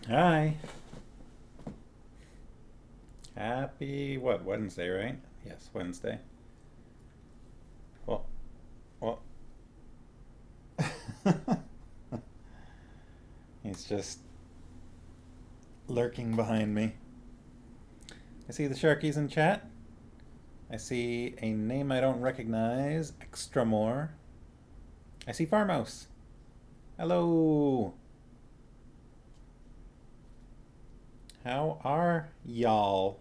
Hi. Happy, what, Wednesday, right? Yes, Wednesday. Well, well, he's just lurking behind me. I see the Sharkies in chat. I see a name I don't recognize, Extra More. I see Farmhouse. Hello. How are y'all?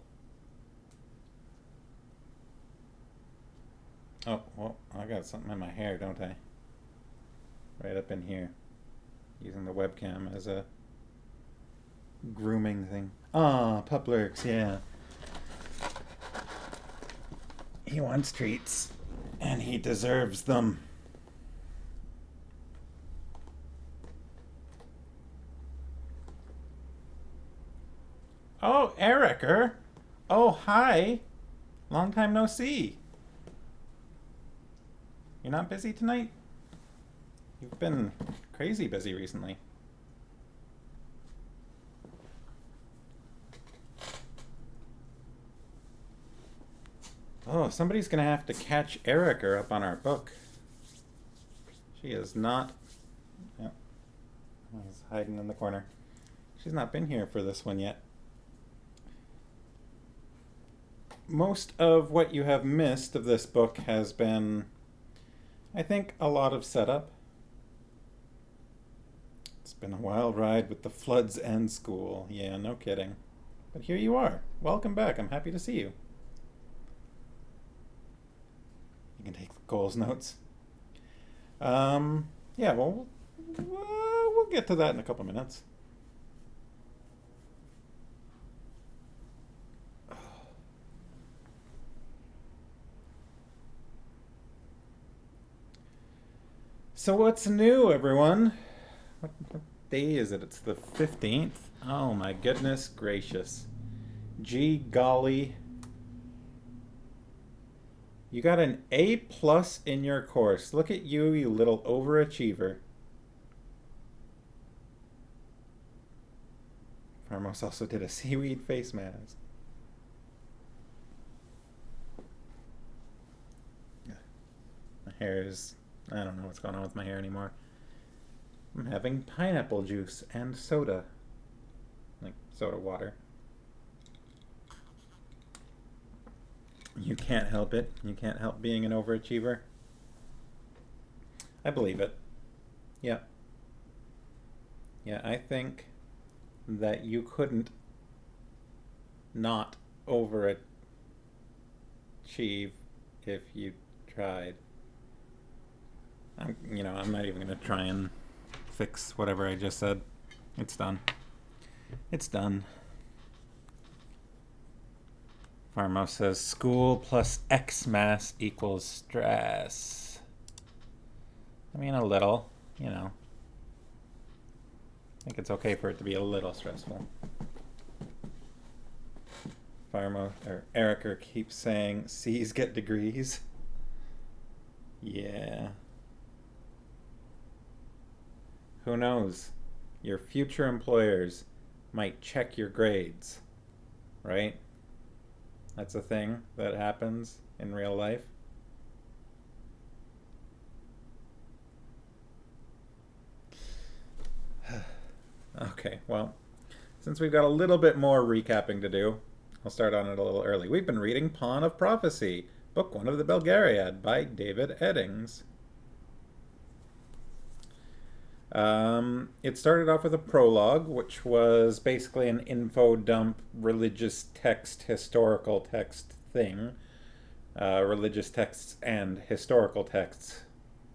Oh, well, I got something in my hair, don't I? Right up in here. Using the webcam as a grooming thing. Ah, Pup Lurks, yeah. He wants treats, and he deserves them. Oh, Ericer. Oh, hi. Long time no see. You're not busy tonight? You've been crazy busy recently. Oh, somebody's gonna have to catch Ericer up on our book. She is not. Yeah, he's hiding in the corner. She's not been here for this one yet. Most of what you have missed of this book has been, I think, a lot of setup. It's been a wild ride with the floods and school. Yeah, no kidding. But here you are. Welcome back. I'm happy to see you. You can take Cole's notes. Yeah, well, we'll get to that in a couple minutes. So what's new, everyone? What day is it? It's the 15th. Oh my goodness gracious. Gee golly. You got an A plus in your course. Look at you, you little overachiever. Farmos also did a seaweed face mask. My hair is... I don't know what's going on with my hair anymore. I'm having pineapple juice and soda. Like soda water. You can't help it. You can't help being an overachiever. I believe it. Yeah. Yeah, I think that you couldn't not overachieve if you tried. I'm not even gonna try and fix whatever I just said. It's done. It's done. Farmo says school plus X mass equals stress. I mean, a little, I think it's okay for it to be a little stressful. Farmo or Ericer keeps saying C's get degrees. Yeah. Who knows? Your future employers might check your grades, right? That's a thing that happens in real life. Okay, well, since we've got a little bit more recapping to do, I'll start on it a little early. We've been reading Pawn of Prophecy, Book 1 of the Belgariad by David Eddings. It started off with a prologue, which was basically an info dump, religious text, historical text thing. Religious texts and historical texts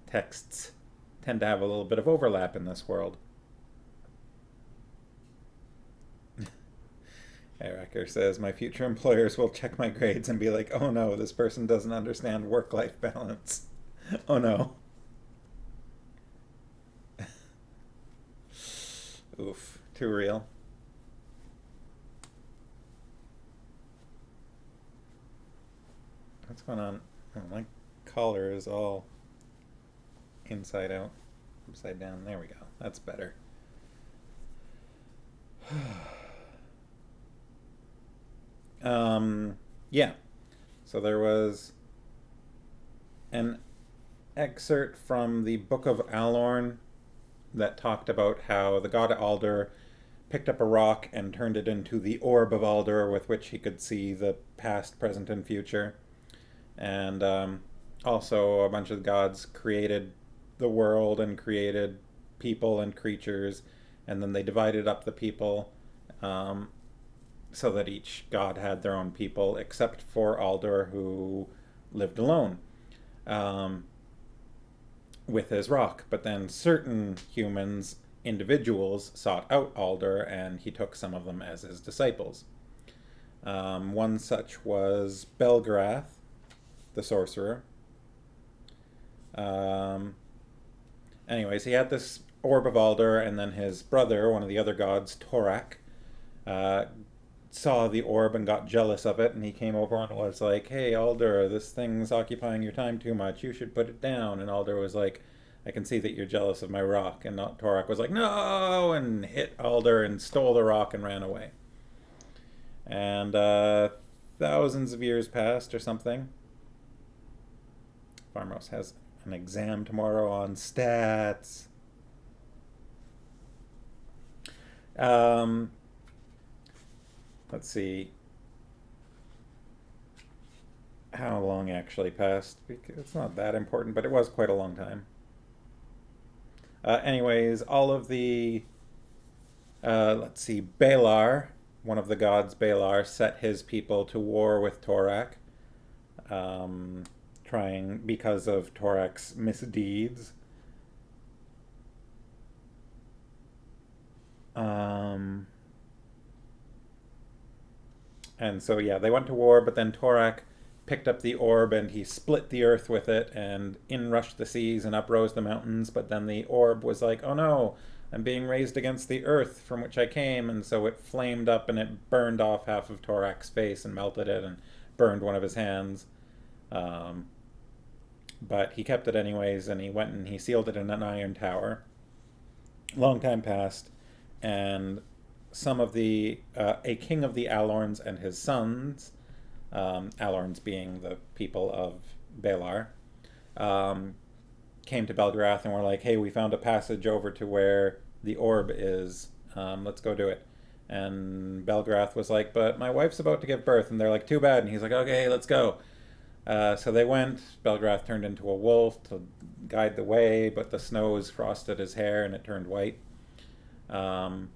tend to have a little bit of overlap in this world. Ericer says, my future employers will check my grades and be like, oh no, this person doesn't understand work-life balance. Oh no. Oof, too real. What's going on? Oh, my collar is all inside out, upside down. There we go. That's better. Yeah. So there was an excerpt from the Book of Alorn that talked about how the god Alder picked up a rock and turned it into the orb of Alder, with which he could see the past, present, and future. And also, a bunch of gods created the world and created people and creatures, and then they divided up the people, um, so that each god had their own people, except for Alder, who lived alone um, with his rock. But then certain humans, individuals, sought out Alder, and he took some of them as his disciples. One such was Belgarath, the sorcerer. Um, Anyways, he had this orb of Alder, and then his brother, one of the other gods, Torak, uh, saw the orb and got jealous of it, and he came over and was like, "Hey, Alder, this thing's occupying your time too much. You should put it down." And Alder was like, "I can see that you're jealous of my rock." And Torak was like, "No!" and hit Alder and stole the rock and ran away. And thousands of years passed or something. Farmhouse has an exam tomorrow on stats. Um, let's see how long actually passed. It's not that important, but it was quite a long time. Anyways, all of the let's see, Balar, one of the gods, Balar, set his people to war with Torak, trying because of Torak's misdeeds. And so, yeah, they went to war, but then Torak picked up the orb and he split the earth with it and inrushed the seas and uprose the mountains. But then the orb was like, "Oh no, I'm being raised against the earth from which I came." And so it flamed up and it burned off half of Torak's face and melted it and burned one of his hands. Um, but he kept it anyways, and he went and he sealed it in an iron tower. Long time passed, and some of the a king of the Alorns and his sons, Alorns being the people of Balar, um, came to Belgarath and were like, "Hey, we found a passage over to where the orb is. Let's go do it." And Belgarath was like, "But my wife's about to give birth," and they're like, "Too bad." And he's like, "Okay, let's go." So they went. Belgarath turned into a wolf to guide the way, but the snows frosted his hair and it turned white. Um,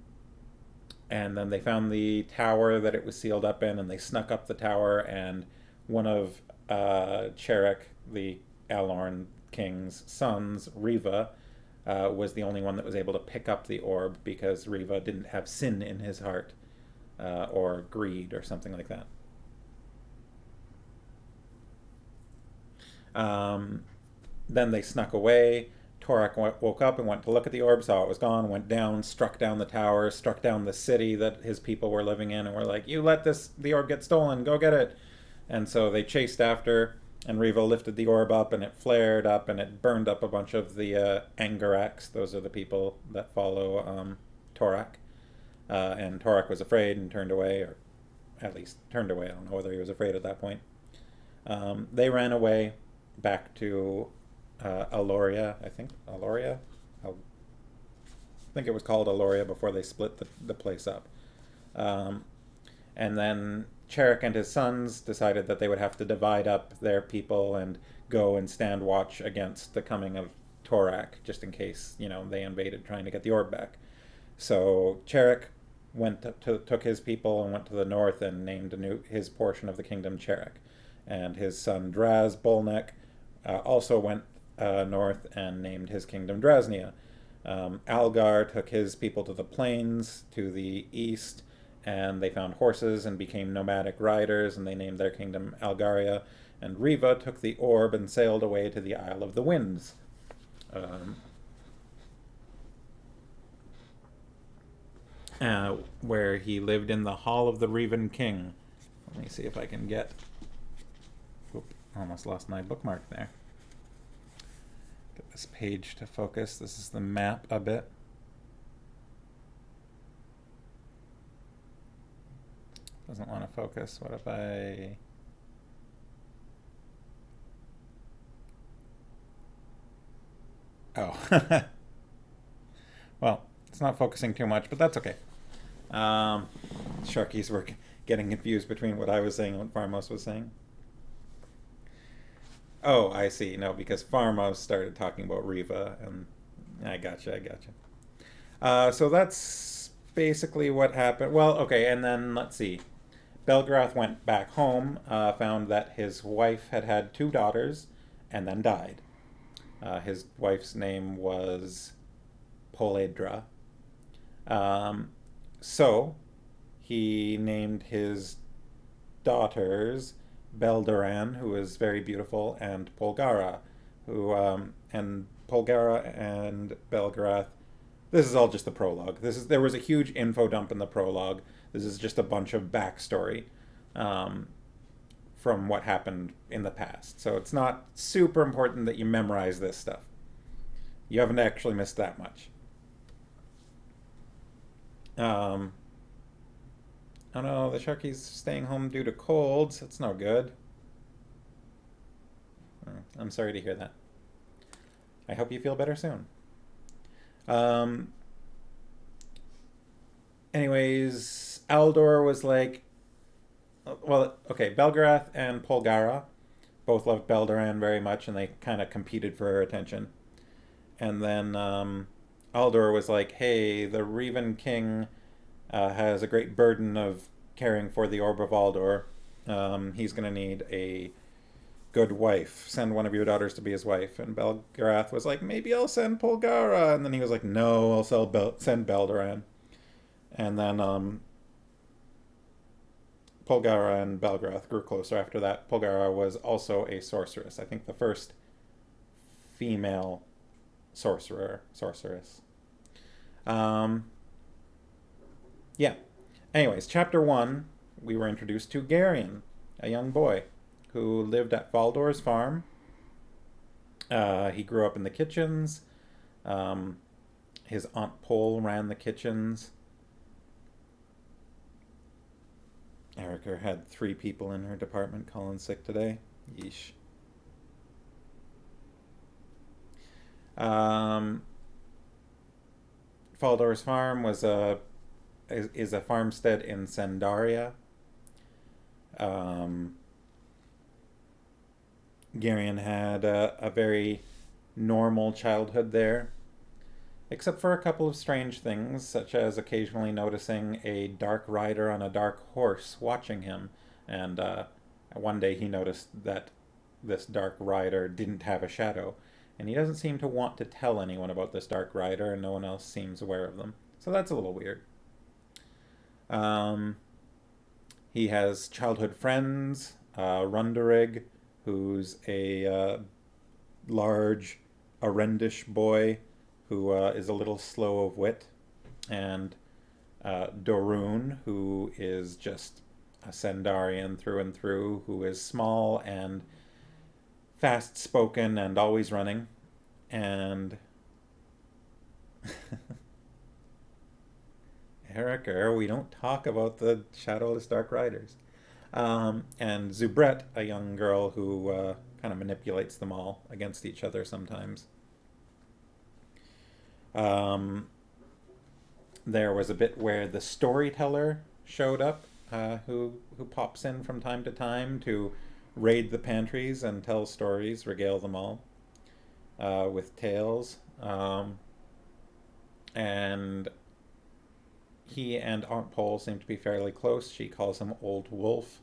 and then they found the tower that it was sealed up in, and they snuck up the tower, and one of Cherek, the Alorn king's sons, Riva, was the only one that was able to pick up the orb because Riva didn't have sin in his heart, or greed or something like that. Um, then they snuck away. Torak woke up and went to look at the orb, saw it was gone, went down, struck down the tower, struck down the city that his people were living in, and were like, "You let the orb get stolen, go get it." And so they chased after, and Riva lifted the orb up, and it flared up, and it burned up a bunch of the Angaraks. Those are the people that follow Torak. And Torak was afraid and turned away, or at least turned away. I don't know whether he was afraid at that point. They ran away back to Aloria, I think. Aloria? I think it was called Aloria before they split the place up. Um, and then Cherek and his sons decided that they would have to divide up their people and go and stand watch against the coming of Torak, just in case, they invaded trying to get the orb back. So Cherek took his people and went to the north and named his portion of the kingdom Cherek. And his son Draz Bolnek also went north and named his kingdom Drasnia. Algar took his people to the plains to the east, and they found horses and became nomadic riders, and they named their kingdom Algaria. And Riva took the orb and sailed away to the Isle of the Winds. Where he lived in the Hall of the Revan King. Let me see if I can get... Oop, almost lost my bookmark there. Get this page to focus. This is the map a bit. Doesn't want to focus. What if I... Oh. Well, it's not focusing too much, but that's okay. Sharkies were getting confused between what I was saying and what Farmos was saying. Oh, I see. No, because Farmos started talking about Riva, and I gotcha, I gotcha. So that's basically what happened. Well, okay, and then let's see. Belgarath went back home, found that his wife had had two daughters, and then died. His wife's name was Poledra. Um, so he named his daughters Belderan, who is very beautiful, and Polgara, who and Polgara and Belgarath. This is all just the prologue. There was a huge info dump in the prologue. This is just a bunch of backstory um, from what happened in the past. So it's not super important that you memorize this stuff. You haven't actually missed that much. Oh no, the Sharky's staying home due to colds. That's no good. I'm sorry to hear that. I hope you feel better soon. Um, anyways, Aldor was like, well, okay, Belgarath and Polgara both loved Belderan very much, and they kind of competed for her attention. And then Aldor was like, hey, the Revan King has a great burden of caring for the Orb of Aldor. He's going to need a good wife. Send one of your daughters to be his wife. And Belgarath was like, maybe I'll send Polgara. And then he was like, no, I'll send Belderan. And then Polgara and Belgarath grew closer after that. Polgara was also a sorceress. I think the first female sorceress. Yeah. Anyways, chapter 1, we were introduced to Garion, a young boy who lived at Faldor's farm. He grew up in the kitchens. His Aunt Pole ran the kitchens. Erica had 3 people in her department calling sick today. Yeesh. Faldor's farm is a farmstead in Sandaria. Garion had a very normal childhood there, except for a couple of strange things, such as occasionally noticing a dark rider on a dark horse watching him. And one day he noticed that this dark rider didn't have a shadow, and he doesn't seem to want to tell anyone about this dark rider, and no one else seems aware of them. So that's a little weird. He has childhood friends, Runderig, who's a large, Arendish boy who is a little slow of wit, and Dorun, who is just a Sendarian through and through, who is small and fast-spoken and always running, and Erica, we don't talk about the Shadowless Dark Riders. And Zubret, a young girl who kind of manipulates them all against each other sometimes. There was a bit where the storyteller showed up, who pops in from time to time to raid the pantries and tell stories, regale them all with tales. And he and Aunt Pole seem to be fairly close. She calls him Old Wolf.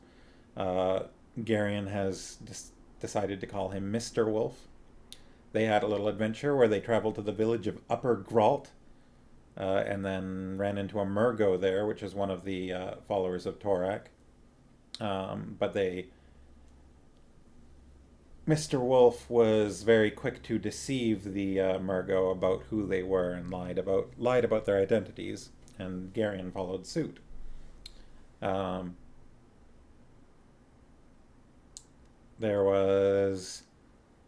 Garion has decided to call him Mr. Wolf. They had a little adventure where they traveled to the village of Upper Gralt, and then ran into a Murgo there, which is one of the followers of Torak. But Mr. Wolf was very quick to deceive the Murgo about who they were and lied about their identities, and Garion followed suit. There was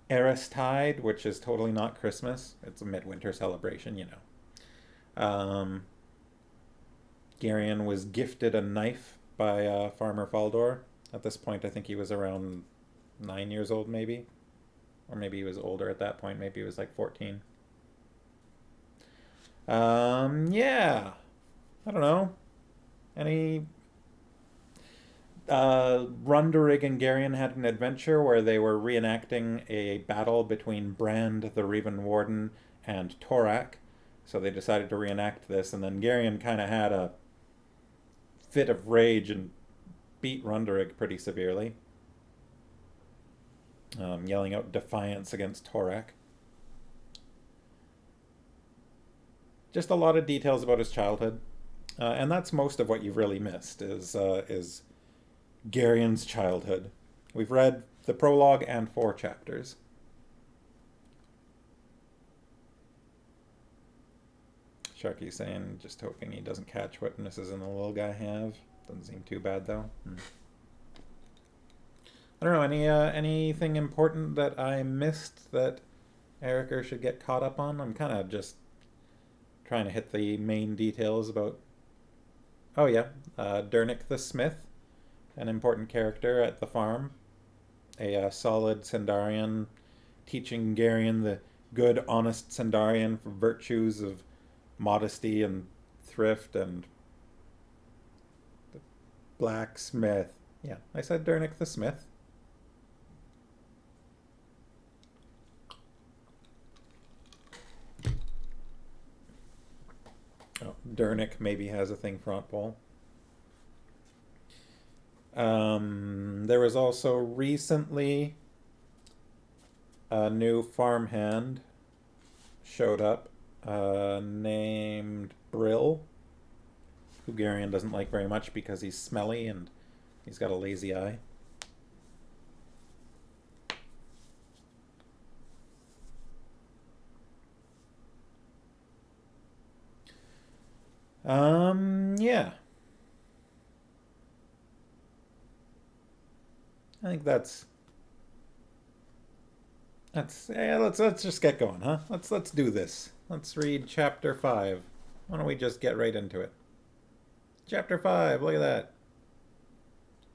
Eristide, which is totally not Christmas. It's a midwinter celebration, you know. Garion was gifted a knife by Farmer Faldor. At this point, I think he was around 9 years old, maybe. Or maybe he was older at that point. Maybe he was like 14. Yeah. I don't know. Any Runderig and Garion had an adventure where they were reenacting a battle between Brand, the Revan Warden, and Torak. So they decided to reenact this, and then Garion kind of had a fit of rage and beat Runderig pretty severely, yelling out defiance against Torak. Just a lot of details about his childhood. And that's most of what you've really missed is Garion's childhood. We've read the prologue and 4 chapters. Sharky's saying, just hoping he doesn't catch what Mrs. and the little guy have. Doesn't seem too bad, though. I don't know, anything important that I missed that Erica should get caught up on? I'm kind of just trying to hit the main details about... Oh, yeah. Dernick the Smith, an important character at the farm. A solid Sendarian, teaching Garion the good, honest Sendarian for virtues of modesty and thrift and the blacksmith. Yeah, I said Dernick the Smith. Oh, Dernick maybe has a thing for Aunt Pole. There was also recently a new farmhand showed up named Brill, who Garion doesn't like very much because he's smelly and he's got a lazy eye. Yeah. I think that's yeah, let's just get going, huh? Let's do this. Let's read chapter 5. Why don't we just get right into it? Chapter 5, look at that.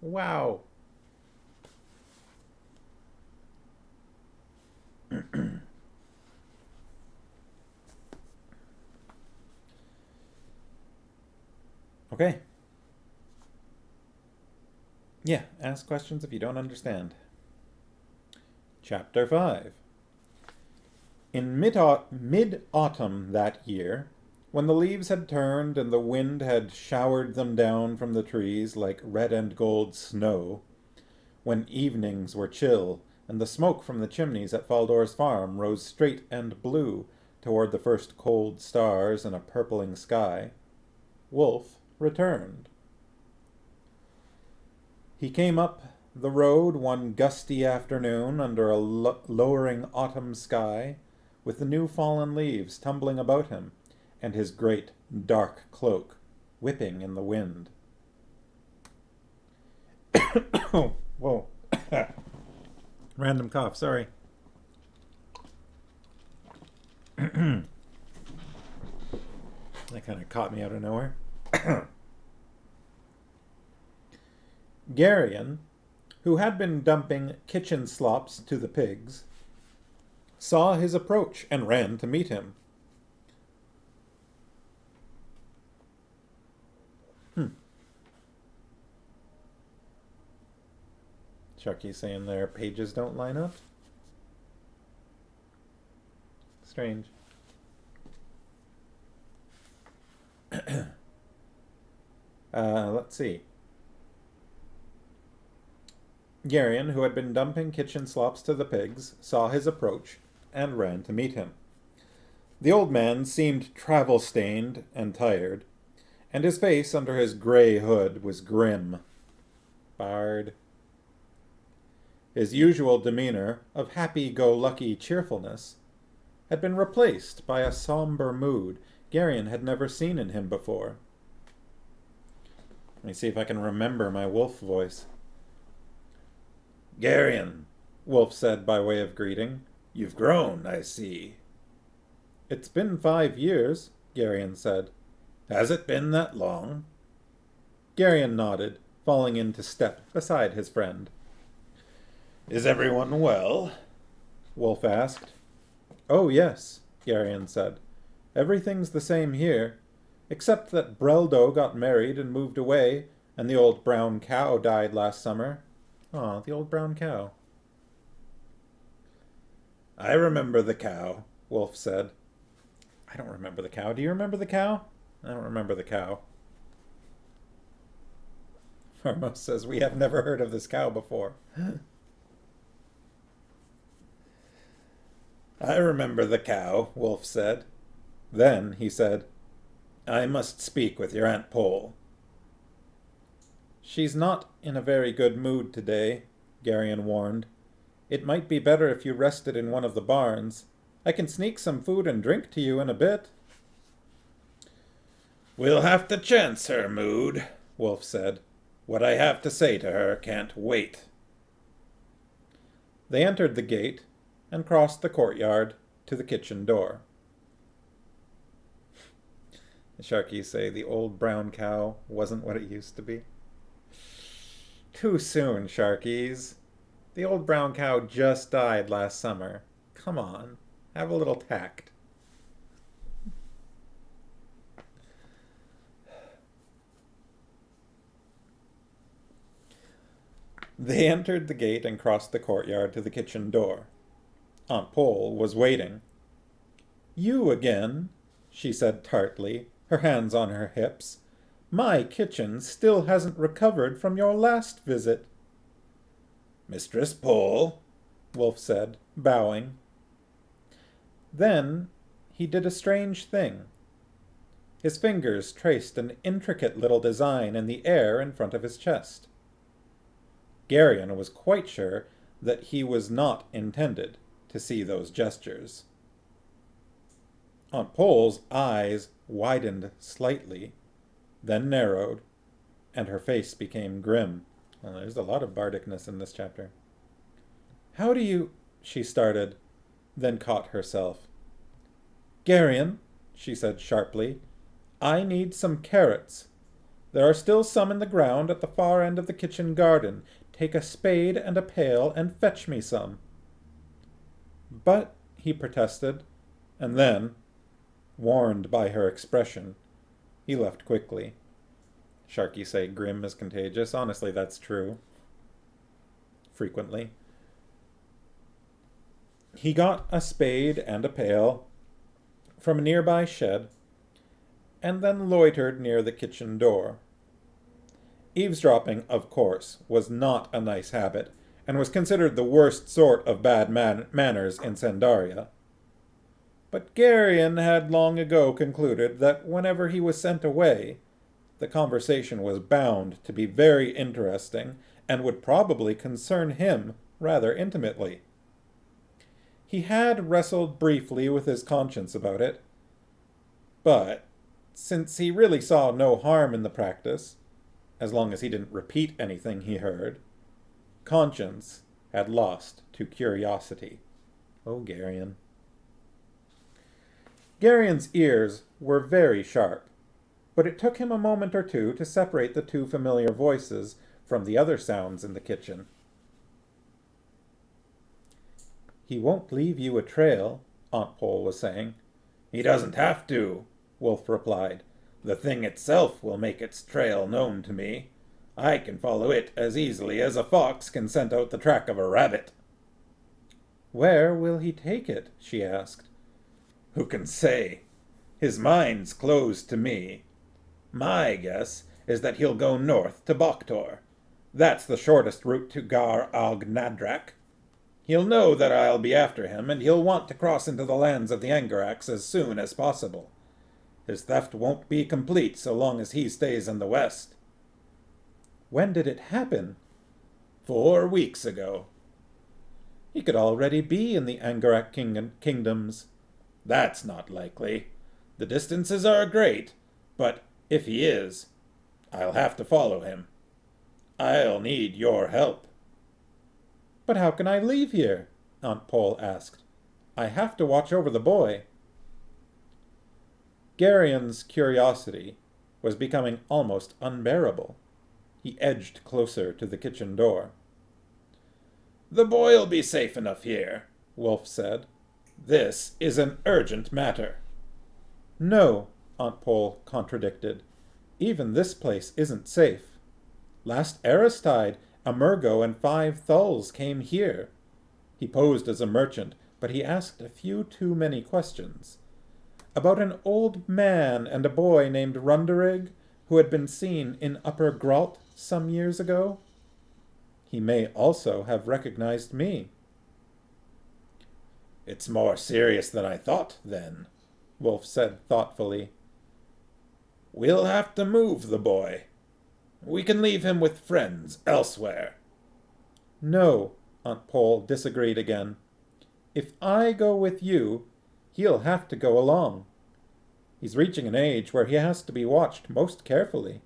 Wow. Okay. Yeah, ask questions if you don't understand. Chapter 5. In mid-autumn that year, when the leaves had turned and the wind had showered them down from the trees like red and gold snow, when evenings were chill and the smoke from the chimneys at Faldor's farm rose straight and blue toward the first cold stars in a purpling sky, Wolf returned. He came up the road one gusty afternoon under a lowering autumn sky, with the new fallen leaves tumbling about him, and his great dark cloak whipping in the wind. Oh, whoa. Random cough, sorry. That kind of caught me out of nowhere. Garion, who had been dumping kitchen slops to the pigs, saw his approach and ran to meet him. Chucky's saying their pages don't line up. Strange. Let's see. Garion, who had been dumping kitchen slops to the pigs, saw his approach and ran to meet him. The old man seemed travel-stained and tired, and his face under his gray hood was grim. Bard. His usual demeanor of happy-go-lucky cheerfulness had been replaced by a somber mood Garion had never seen in him before. Let me see if I can remember my wolf voice. Garion, Wolf said by way of greeting. You've grown, I see. It's been 5 years, Garion said. Has it been that long? Garion nodded, falling into step beside his friend. "Is everyone well?" Wolf asked. "Oh, yes," Geryon said. "Everything's the same here, except that Breldo got married and moved away, and the old brown cow died last summer." Aw, the old brown cow. "I remember the cow," Wolf said. I don't remember the cow. Do you remember the cow? I don't remember the cow. Formos says, "We have never heard of this cow before." "I remember the cow," Wolf said. Then he said, "I must speak with your Aunt Pole." "She's not in a very good mood today," Geryon warned. "It might be better if you rested in one of the barns. I can sneak some food and drink to you in a bit." "We'll have to chance her mood," Wolf said. "What I have to say to her can't wait." They entered the gate and crossed the courtyard to the kitchen door. The Sharkies say the old brown cow wasn't what it used to be. Too soon, Sharkies. The old brown cow just died last summer. Come on, have a little tact. They entered the gate and crossed the courtyard to the kitchen door. Aunt Pole was waiting. "You again," she said tartly, her hands on her hips. "My kitchen still hasn't recovered from your last visit." "Mistress Pole," Wolf said, bowing. Then he did a strange thing. His fingers traced an intricate little design in the air in front of his chest. Geryon was quite sure that he was not intended to see those gestures. Aunt Pole's eyes widened slightly, then narrowed, and her face became grim. Well, there's a lot of bardicness in this chapter. "How do you—" she started, then caught herself. "Geryon," she said sharply, "I need some carrots. There are still some in the ground at the far end of the kitchen garden. Take a spade and a pail and fetch me some." "But," he protested, and then, warned by her expression, he left quickly. Sharkies say grim is contagious. Honestly, that's true. Frequently. He got a spade and a pail from a nearby shed, and then loitered near the kitchen door. Eavesdropping, of course, was not a nice habit, and was considered the worst sort of bad manners in Sandaria. But Geryon had long ago concluded that whenever he was sent away, the conversation was bound to be very interesting, and would probably concern him rather intimately. He had wrestled briefly with his conscience about it, but since he really saw no harm in the practice, as long as he didn't repeat anything he heard, conscience had lost to curiosity. Oh, Geryon. Geryon's ears were very sharp, but it took him a moment or two to separate the two familiar voices from the other sounds in the kitchen. "He won't leave you a trail," Aunt Pole was saying. "He doesn't have to," Wolf replied. "The thing itself will make its trail known to me. I can follow it as easily as a fox can scent out the track of a rabbit." "Where will he take it?" she asked. "Who can say? His mind's closed to me. My guess is that he'll go north to Boktor. That's the shortest route to Gar Alg Nadrak. He'll know that I'll be after him, and he'll want to cross into the lands of the Angarax as soon as possible. His theft won't be complete so long as he stays in the west." "When did it happen?" 4 weeks ago. "He could already be in the Angarak kingdoms." "That's not likely. The distances are great, but if he is, I'll have to follow him. I'll need your help." "But how can I leave here?" Aunt Pole asked. "I have to watch over the boy." Geryon's curiosity was becoming almost unbearable. He edged closer to the kitchen door. "The boy'll be safe enough here," Wolf said. "This is an urgent matter." No, Aunt Pole contradicted. Even this place isn't safe. Last Aristide, a Murgo and 5 thulls came here. He posed as a merchant, but he asked a few too many questions. About an old man and a boy named Runderig, who had been seen in Upper Grault some years ago. He may also have recognized me. "It's more serious than I thought, then," Wolf said thoughtfully. "We'll have to move the boy. We can leave him with friends elsewhere." No, Aunt Pole disagreed again. If I go with you, he'll have to go along. He's reaching an age where he has to be watched most carefully.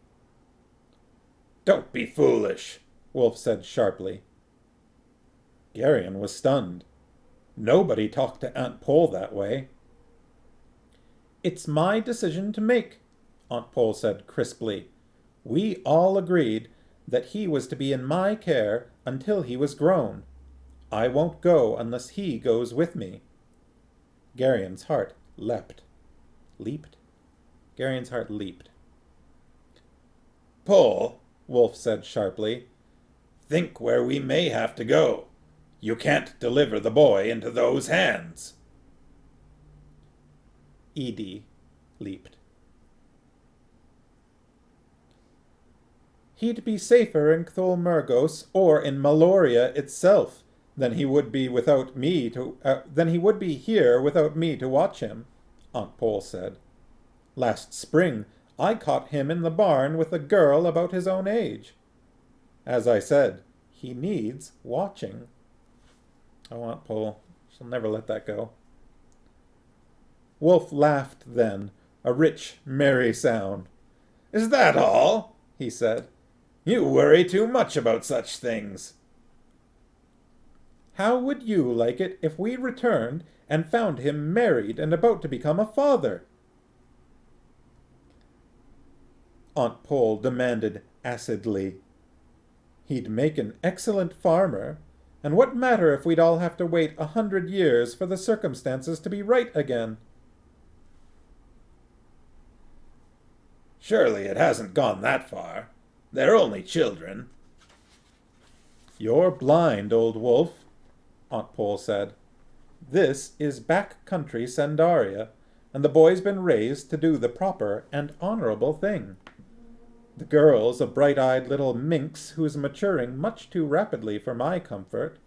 "Don't be foolish," Wolf said sharply. Geryon was stunned. Nobody talked to Aunt Pole that way. It's my decision to make, Aunt Pole said crisply. We all agreed that he was to be in my care until he was grown. I won't go unless he goes with me. Geryon's heart leapt. Leaped? Geryon's heart leaped. "Pole," Wolf said sharply, "think where we may have to go. You can't deliver the boy into those hands." Edie leaped. He'd be safer in Cthul Murgos or in Maloria itself than he would be here without me to watch him, Aunt Pole said. Last spring I caught him in the barn with a girl about his own age. As I said, he needs watching. Oh, Aunt Pole, she'll never let that go. Wolf laughed then, a rich, merry sound. "Is that all?" he said. "You worry too much about such things." How would you like it if we returned and found him married and about to become a father? Aunt Pole demanded acidly. He'd make an excellent farmer, and what matter if we'd all have to wait 100 years for the circumstances to be right again? "Surely it hasn't gone that far. They're only children." You're blind, old wolf, Aunt Pole said. This is back country Sandaria, and the boy's been raised to do the proper and honorable thing. The girl's a bright-eyed little minx who's maturing much too rapidly for my comfort.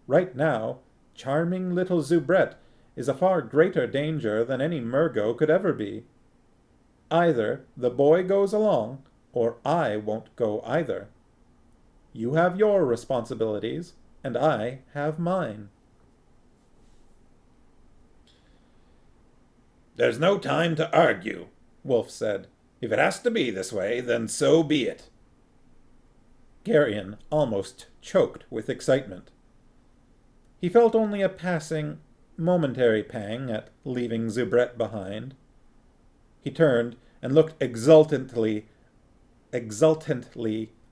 Right now, charming little Zubret is a far greater danger than any Murgo could ever be. Either the boy goes along, or I won't go either. You have your responsibilities, and I have mine. "There's no time to argue," Wolf said. "If it has to be this way, then so be it." Geryon almost choked with excitement. He felt only a passing, momentary pang at leaving Zubret behind. He turned and looked exultantly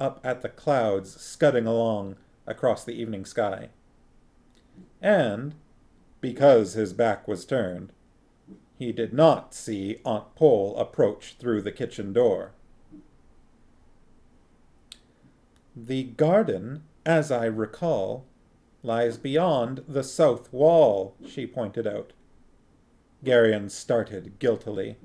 up at the clouds scudding along across the evening sky. And, because his back was turned, he did not see Aunt Pole approach through the kitchen door. The garden, as I recall, lies beyond the south wall, she pointed out. Geryon started guiltily.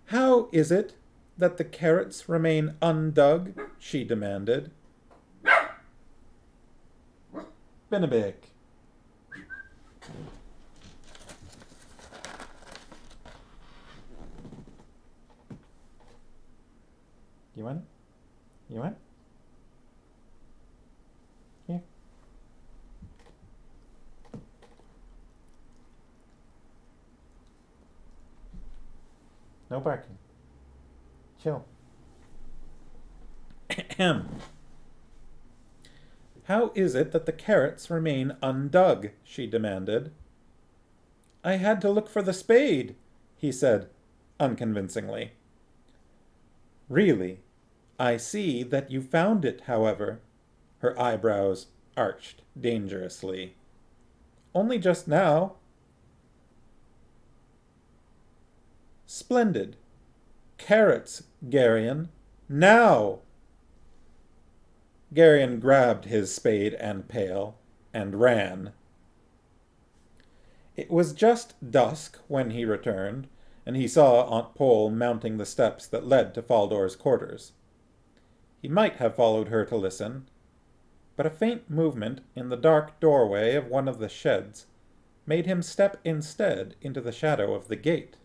How is it that the carrots remain undug? She demanded. Benebek. You want it? You want it? Here. No barking. Chill. Ahem. How is it that the carrots remain undug? She demanded. I had to look for the spade, he said, unconvincingly. Really, I see that you found it, however. Her eyebrows arched dangerously. Only just now. Splendid. Carrots, Geryon. Now! Geryon grabbed his spade and pail and ran. It was just dusk when he returned, and he saw Aunt Pole mounting the steps that led to Faldor's quarters. He might have followed her to listen, but a faint movement in the dark doorway of one of the sheds made him step instead into the shadow of the gate.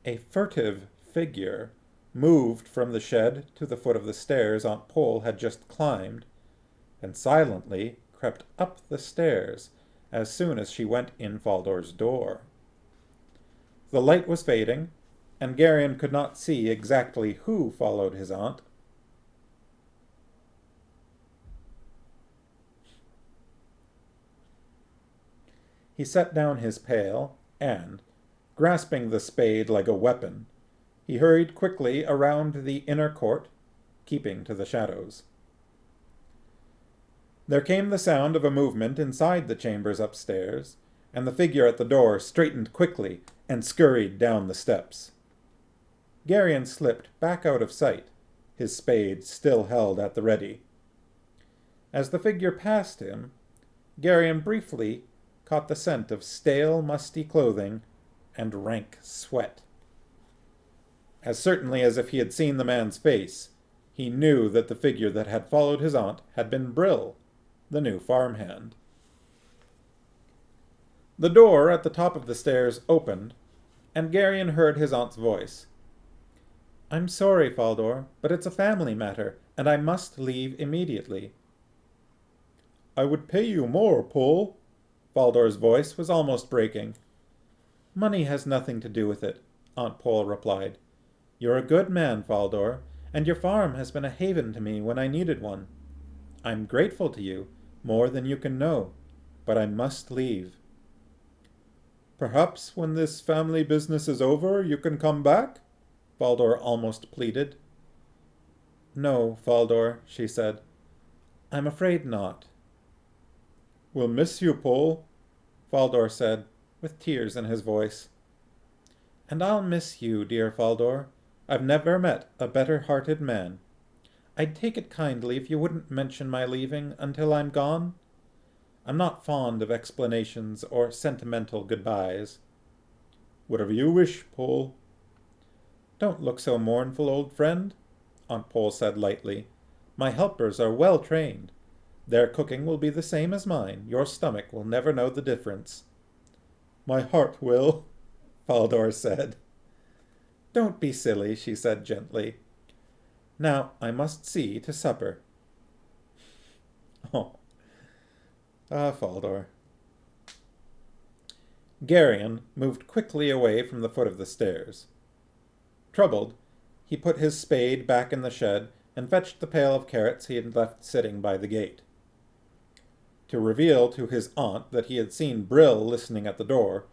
A furtive figure moved from the shed to the foot of the stairs Aunt Pole had just climbed, and silently crept up the stairs as soon as she went in Faldor's door. The light was fading, and Geryon could not see exactly who followed his aunt. He set down his pail, and, grasping the spade like a weapon, he hurried quickly around the inner court, keeping to the shadows. There came the sound of a movement inside the chambers upstairs, and the figure at the door straightened quickly and scurried down the steps. Geryon slipped back out of sight, his spade still held at the ready. As the figure passed him, Geryon briefly caught the scent of stale, musty clothing and rank sweat. As certainly as if he had seen the man's face, he knew that the figure that had followed his aunt had been Brill, the new farmhand. The door at the top of the stairs opened, and Geryon heard his aunt's voice. "I'm sorry, Faldor, but it's a family matter, and I must leave immediately." "I would pay you more, Pole." Faldor's voice was almost breaking. "Money has nothing to do with it," Aunt Pole replied. "You're a good man, Faldor, and your farm has been a haven to me when I needed one. I'm grateful to you, more than you can know, but I must leave." "Perhaps when this family business is over, you can come back?" Faldor almost pleaded. "No, Faldor," she said. "I'm afraid not." "We'll miss you, Pole," Faldor said, with tears in his voice. "And I'll miss you, dear Faldor. I've never met a better-hearted man. I'd take it kindly if you wouldn't mention my leaving until I'm gone. I'm not fond of explanations or sentimental goodbyes." "Whatever you wish, Pole." "Don't look so mournful, old friend," Aunt Pole said lightly. "My helpers are well trained. Their cooking will be the same as mine. Your stomach will never know the difference." "My heart will," Faldor said. "Don't be silly," she said gently. "Now I must see to supper." Oh. Faldor. Geryon moved quickly away from the foot of the stairs. Troubled, he put his spade back in the shed and fetched the pail of carrots he had left sitting by the gate. To reveal to his aunt that he had seen Brill listening at the door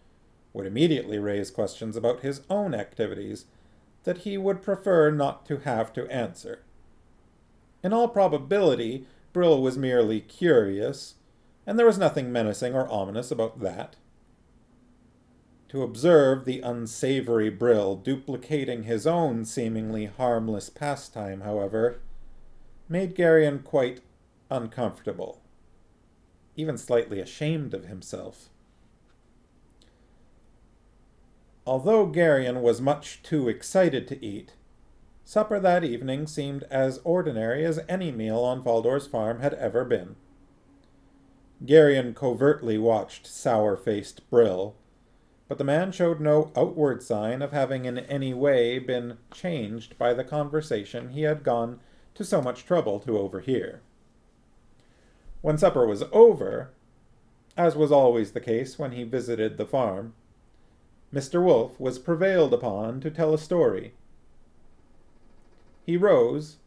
would immediately raise questions about his own activities that he would prefer not to have to answer. In all probability, Brill was merely curious, and there was nothing menacing or ominous about that. To observe the unsavory Brill duplicating his own seemingly harmless pastime, however, made Geryon quite uncomfortable, even slightly ashamed of himself. Although Geryon was much too excited to eat, supper that evening seemed as ordinary as any meal on Faldor's farm had ever been. Geryon covertly watched sour-faced Brill, but the man showed no outward sign of having in any way been changed by the conversation he had gone to so much trouble to overhear. When supper was over, as was always the case when he visited the farm, Mr. Wolf was prevailed upon to tell a story. He rose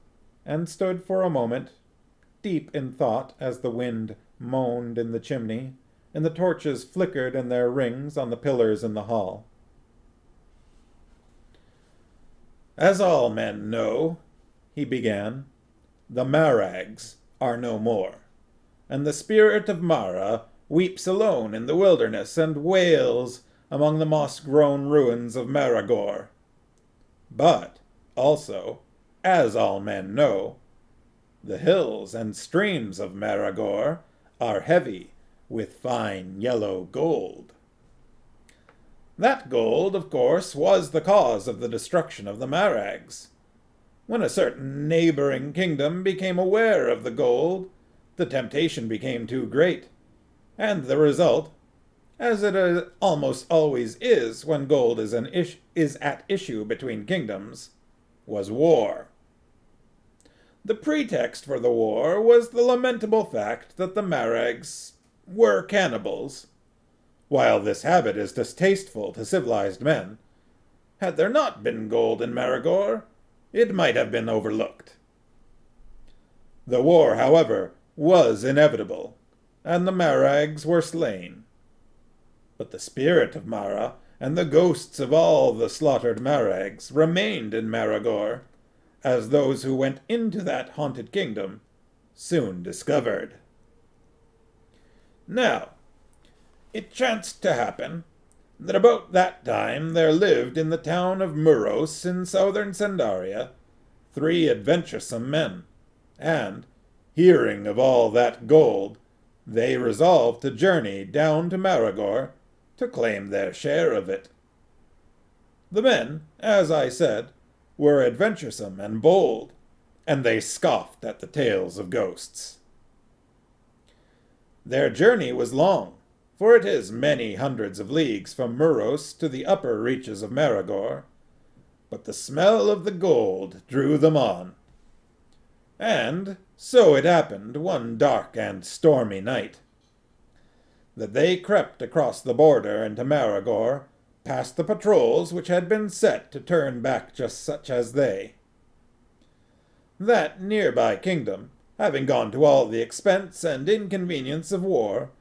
and stood for a moment, deep in thought as the wind moaned in the chimney and the torches flickered in their rings on the pillars in the hall. "As all men know," he began, the Marags are no more, and the spirit of Mara weeps alone in the wilderness and wails among the moss-grown ruins of Maragor. But, also, as all men know, the hills and streams of Maragor are heavy with fine yellow gold. That gold, of course, was the cause of the destruction of the Marags. When a certain neighboring kingdom became aware of the gold, the temptation became too great, and the result, as it almost always is when gold is at issue between kingdoms, was war. The pretext for the war was the lamentable fact that the Marags were cannibals. While this habit is distasteful to civilized men, had there not been gold in Maragor, it might have been overlooked. The war, however, was inevitable, and the Marags were slain. But the spirit of Mara and the ghosts of all the slaughtered Marags remained in Maragor, as those who went into that haunted kingdom soon discovered. Now, it chanced to happen that about that time there lived in the town of Muros in southern Sandaria 3 adventuresome men, and, hearing of all that gold, they resolved to journey down to Maragor to claim their share of it. The men, as I said, were adventuresome and bold, and they scoffed at the tales of ghosts. Their journey was long, for it is many hundreds of leagues from Muros to the upper reaches of Maragor, but the smell of the gold drew them on. And so it happened one dark and stormy night that they crept across the border into Maragor, past the patrols which had been set to turn back just such as they. That nearby kingdom, having gone to all the expense and inconvenience of war,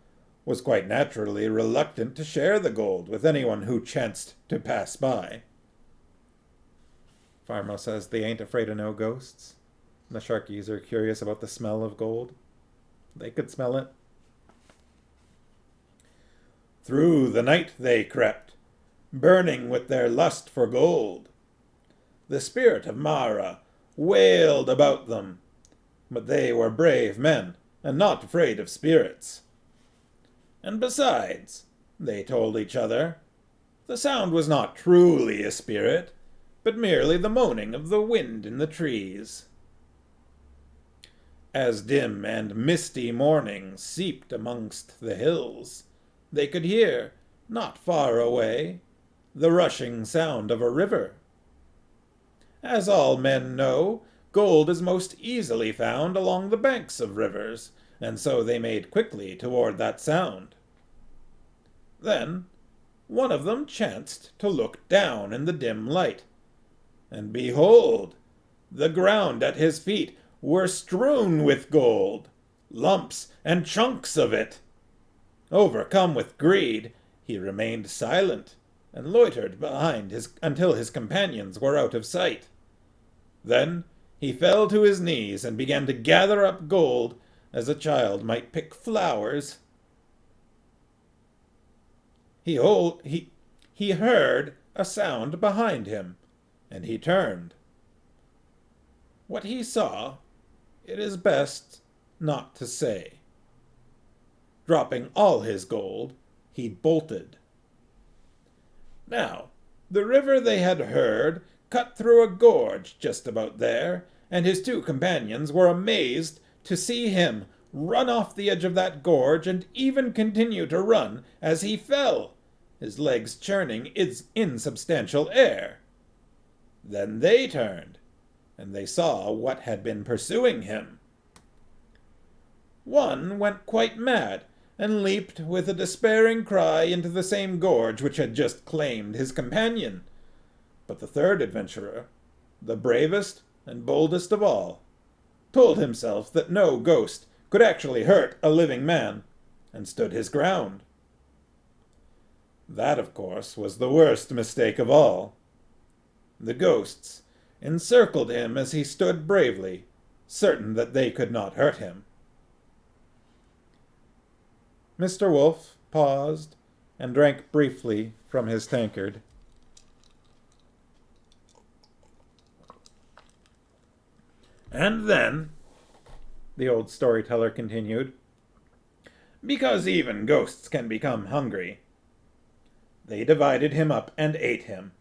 was quite naturally reluctant to share the gold with anyone who chanced to pass by. Farmo says they ain't afraid of no ghosts. The Sharkies are curious about the smell of gold. They could smell it. Through the night they crept, burning with their lust for gold. The spirit of Mara wailed about them, but they were brave men, and not afraid of spirits. And besides, they told each other, the sound was not truly a spirit, but merely the moaning of the wind in the trees. As dim and misty morning seeped amongst the hills, they could hear, not far away, the rushing sound of a river. As all men know, gold is most easily found along the banks of rivers, and so they made quickly toward that sound. Then one of them chanced to look down in the dim light, and behold, the ground at his feet were strewn with gold, lumps and chunks of it. Overcome with greed, he remained silent, and loitered behind until his companions were out of sight. Then he fell to his knees and began to gather up gold as a child might pick flowers. He heard a sound behind him, and he turned. What he saw, it is best not to say. Dropping all his gold, he bolted. Now, the river they had heard cut through a gorge just about there, and his 2 companions were amazed to see him run off the edge of that gorge and even continue to run as he fell, his legs churning its insubstantial air. Then they turned, and they saw what had been pursuing him. One went quite mad, and leaped with a despairing cry into the same gorge which had just claimed his companion. But the third adventurer, the bravest and boldest of all, told himself that no ghost could actually hurt a living man, and stood his ground. That, of course, was the worst mistake of all. The ghosts, encircled him as he stood bravely, certain that they could not hurt him. Mr. Wolf paused and drank briefly from his tankard. And then, the old storyteller continued, because even ghosts can become hungry, they divided him up and ate him.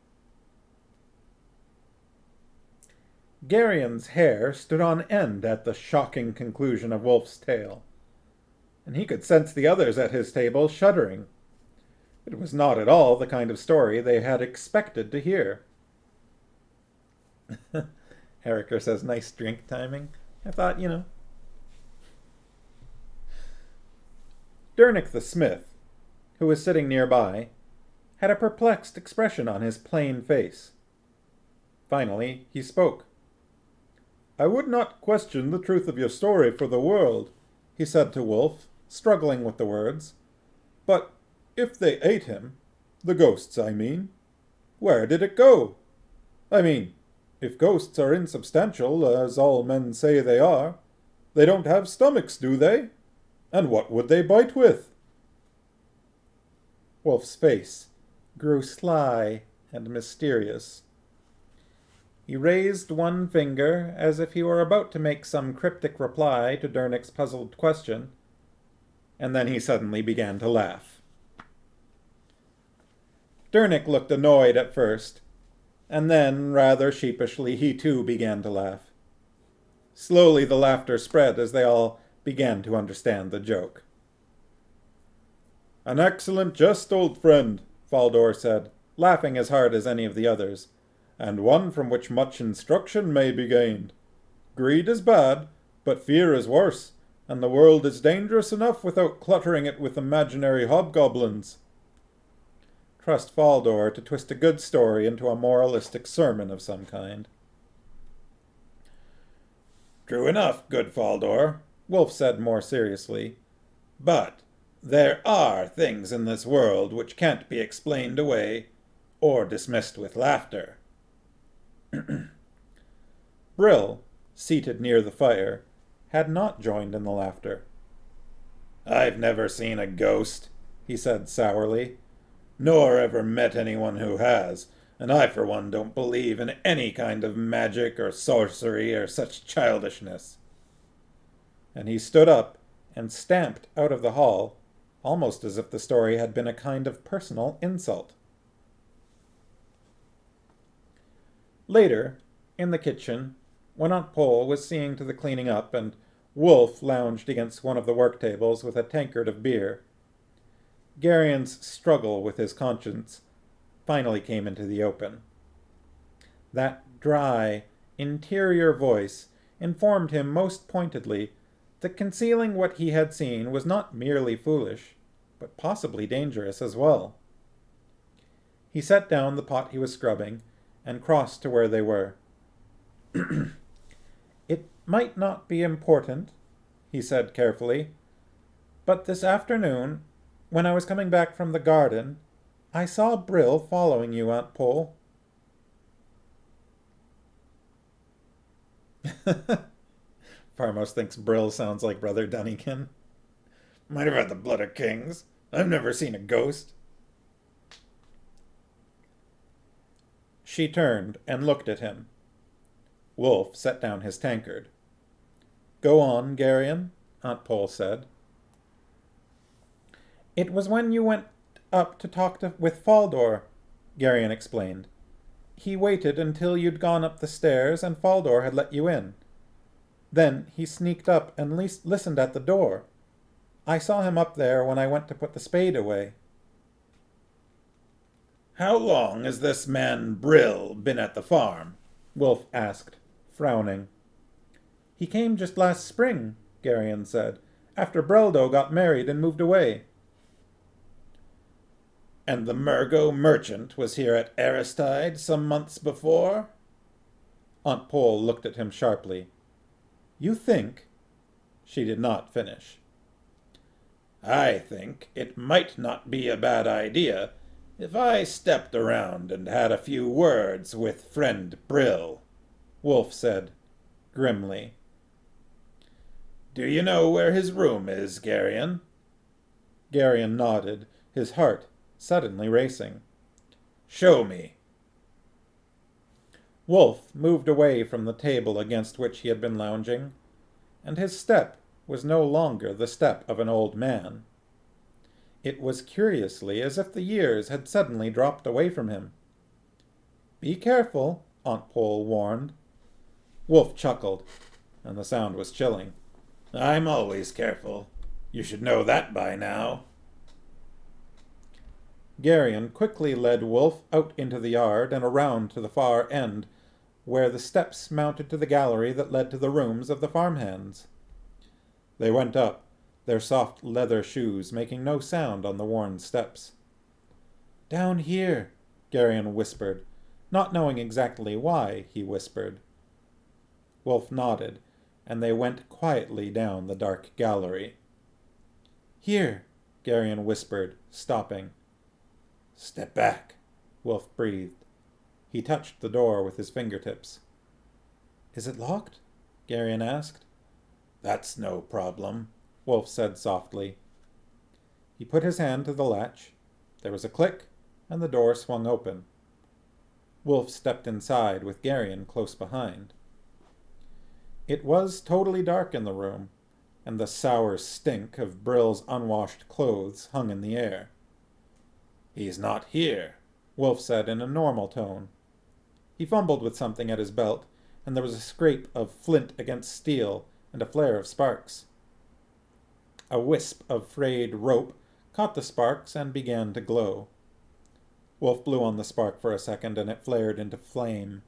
Garion's hair stood on end at the shocking conclusion of Wolf's tale, and he could sense the others at his table shuddering. It was not at all the kind of story they had expected to hear. Eriker says, nice drink timing. I thought, Dernick the smith, who was sitting nearby, had a perplexed expression on his plain face. Finally, he spoke. I would not question the truth of your story for the world, he said to Wolf, struggling with the words. But if they ate him, the ghosts, I mean, where did it go? I mean, if ghosts are insubstantial, as all men say they are, they don't have stomachs, do they? And what would they bite with? Wolf's face grew sly and mysterious. He raised one finger as if he were about to make some cryptic reply to Dernick's puzzled question, and then he suddenly began to laugh. Dernick looked annoyed at first, and then, rather sheepishly, he too began to laugh. Slowly the laughter spread as they all began to understand the joke. An excellent jest, old friend, Faldor said, laughing as hard as any of the others, and one from which much instruction may be gained. Greed is bad, but fear is worse, and the world is dangerous enough without cluttering it with imaginary hobgoblins. Trust Faldor to twist a good story into a moralistic sermon of some kind. True enough, good Faldor, Wolf said more seriously. But there are things in this world which can't be explained away or dismissed with laughter. Brill, seated near the fire, had not joined in the laughter. I've never seen a ghost, he said sourly, nor ever met anyone who has, and I for one don't believe in any kind of magic or sorcery or such childishness. And he stood up and stamped out of the hall, almost as if the story had been a kind of personal insult. Later, in the kitchen, when Aunt Pole was seeing to the cleaning up and Wolf lounged against one of the work tables with a tankard of beer, Garion's struggle with his conscience finally came into the open. That dry, interior voice informed him most pointedly that concealing what he had seen was not merely foolish, but possibly dangerous as well. He set down the pot he was scrubbing and crossed to where they were. It might not be important, he said carefully, but this afternoon, when I was coming back from the garden, I saw Brill following you, Aunt Pole. Farmos thinks Brill sounds like Brother Dunnigan. Might have had the blood of kings. I've never seen a ghost. She turned and looked at him. Wolf set down his tankard. Go on, Garion, Aunt Pole said. It was when you went up to talk with Faldor, Garion explained. He waited until you'd gone up the stairs and Faldor had let you in. Then he sneaked up and listened at the door. I saw him up there when I went to put the spade away. How long has this man Brill been at the farm? Wolf asked, frowning. He came just last spring, Garion said, after Breldo got married and moved away. And the Murgo merchant was here at Aristide some months before? Aunt Pole looked at him sharply. You think? She did not finish. I think it might not be a bad idea if I stepped around and had a few words with friend Brill, Wolf said, grimly. Do you know where his room is, Geryon? Geryon nodded, his heart suddenly racing. Show me. Wolf moved away from the table against which he had been lounging, and his step was no longer the step of an old man. It was curiously as if the years had suddenly dropped away from him. Be careful, Aunt Pole warned. Wolf chuckled, and the sound was chilling. I'm always careful. You should know that by now. Geryon quickly led Wolf out into the yard and around to the far end, where the steps mounted to the gallery that led to the rooms of the farmhands. They went up, their soft leather shoes making no sound on the worn steps. Down here, Geryon whispered, not knowing exactly why he whispered. Wolf nodded, and they went quietly down the dark gallery. Here, Geryon whispered, stopping. Step back, Wolf breathed. He touched the door with his fingertips. Is it locked? Geryon asked. That's no problem, Wolf said softly. He put his hand to the latch. There was a click, and the door swung open. Wolf stepped inside with Geryon close behind. It was totally dark in the room, and the sour stink of Brill's unwashed clothes hung in the air. He's not here, Wolf said in a normal tone. He fumbled with something at his belt, and there was a scrape of flint against steel and a flare of sparks. A wisp of frayed rope caught the sparks and began to glow. Wolf blew on the spark for a second, and it flared into flame.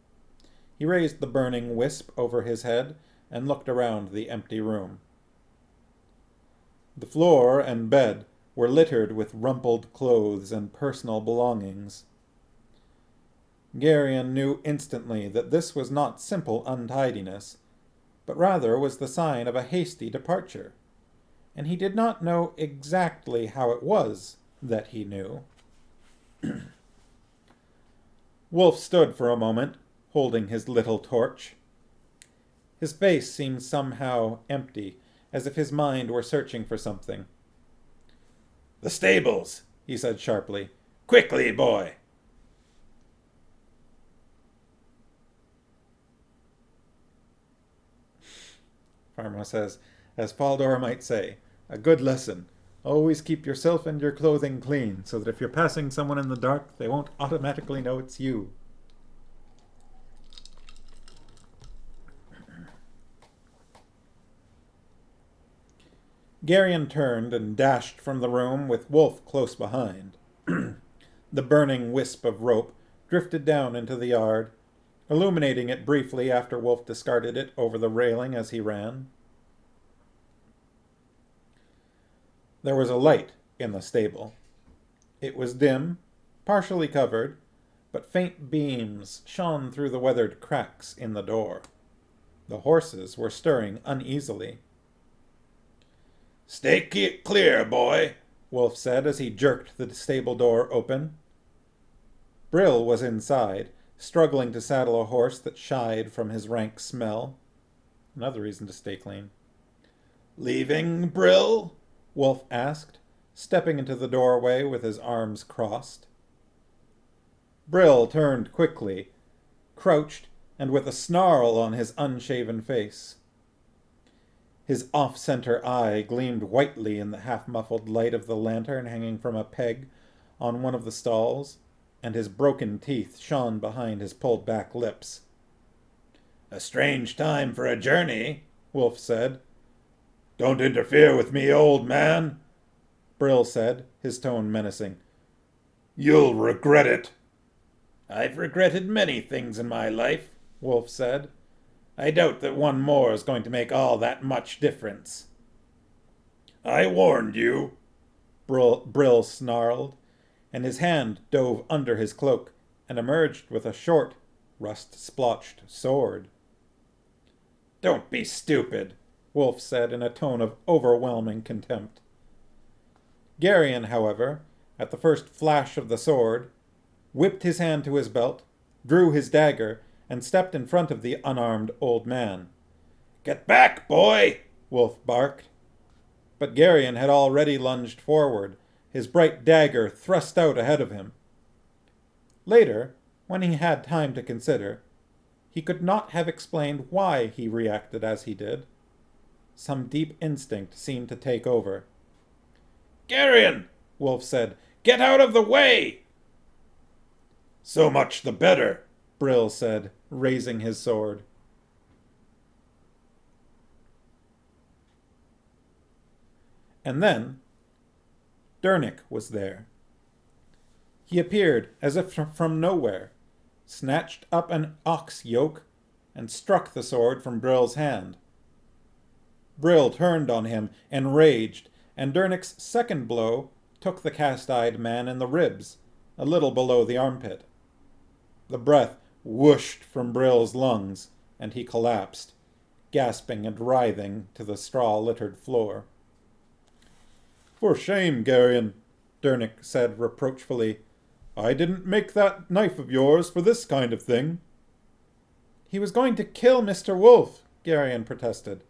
He raised the burning wisp over his head and looked around the empty room. The floor and bed were littered with rumpled clothes and personal belongings. Geryon knew instantly that this was not simple untidiness, but rather was the sign of a hasty departure, and he did not know exactly how it was that he knew. Wolf stood for a moment, holding his little torch. His face seemed somehow empty, as if his mind were searching for something. The stables, he said sharply. Quickly, boy! Pharma says, as Faldor might say, a good lesson. Always keep yourself and your clothing clean, so that if you're passing someone in the dark, they won't automatically know it's you. Geryon turned and dashed from the room with Wolf close behind. The burning wisp of rope drifted down into the yard, illuminating it briefly after Wolf discarded it over the railing as he ran. There was a light in the stable. It was dim, partially covered, but faint beams shone through the weathered cracks in the door. The horses were stirring uneasily. Stay clear, boy, Wolf said as he jerked the stable door open. Brill was inside, struggling to saddle a horse that shied from his rank smell. Another reason to stay clean. Leaving, Brill? Wolf asked, stepping into the doorway with his arms crossed. Brill turned quickly, crouched, and with a snarl on his unshaven face. His off-center eye gleamed whitely in the half-muffled light of the lantern hanging from a peg on one of the stalls, and his broken teeth shone behind his pulled-back lips. A strange time for a journey, Wolf said. Don't interfere with me, old man, Brill said, his tone menacing. You'll regret it. I've regretted many things in my life, Wolf said. I doubt that one more is going to make all that much difference. I warned you, Brill snarled, and his hand dove under his cloak and emerged with a short, rust-splotched sword. Don't be stupid, Wolf said in a tone of overwhelming contempt. Geryon, however, at the first flash of the sword, whipped his hand to his belt, drew his dagger, and stepped in front of the unarmed old man. "Get back, boy!" Wolf barked. But Geryon had already lunged forward, his bright dagger thrust out ahead of him. Later, when he had time to consider, he could not have explained why he reacted as he did. Some deep instinct seemed to take over. "Geryon," Wolf said, "get out of the way!" "So much the better," Brill said, raising his sword. And then Dernick was there. He appeared as if from nowhere, snatched up an ox yoke, and struck the sword from Brill's hand. Brill turned on him, enraged, and Dernick's second blow took the cast-eyed man in the ribs, a little below the armpit. The breath whooshed from Brill's lungs, and he collapsed, gasping and writhing to the straw-littered floor. "For shame, Geryon," Dernick said reproachfully. "I didn't make that knife of yours for this kind of thing." "He was going to kill Mr. Wolf," Geryon protested.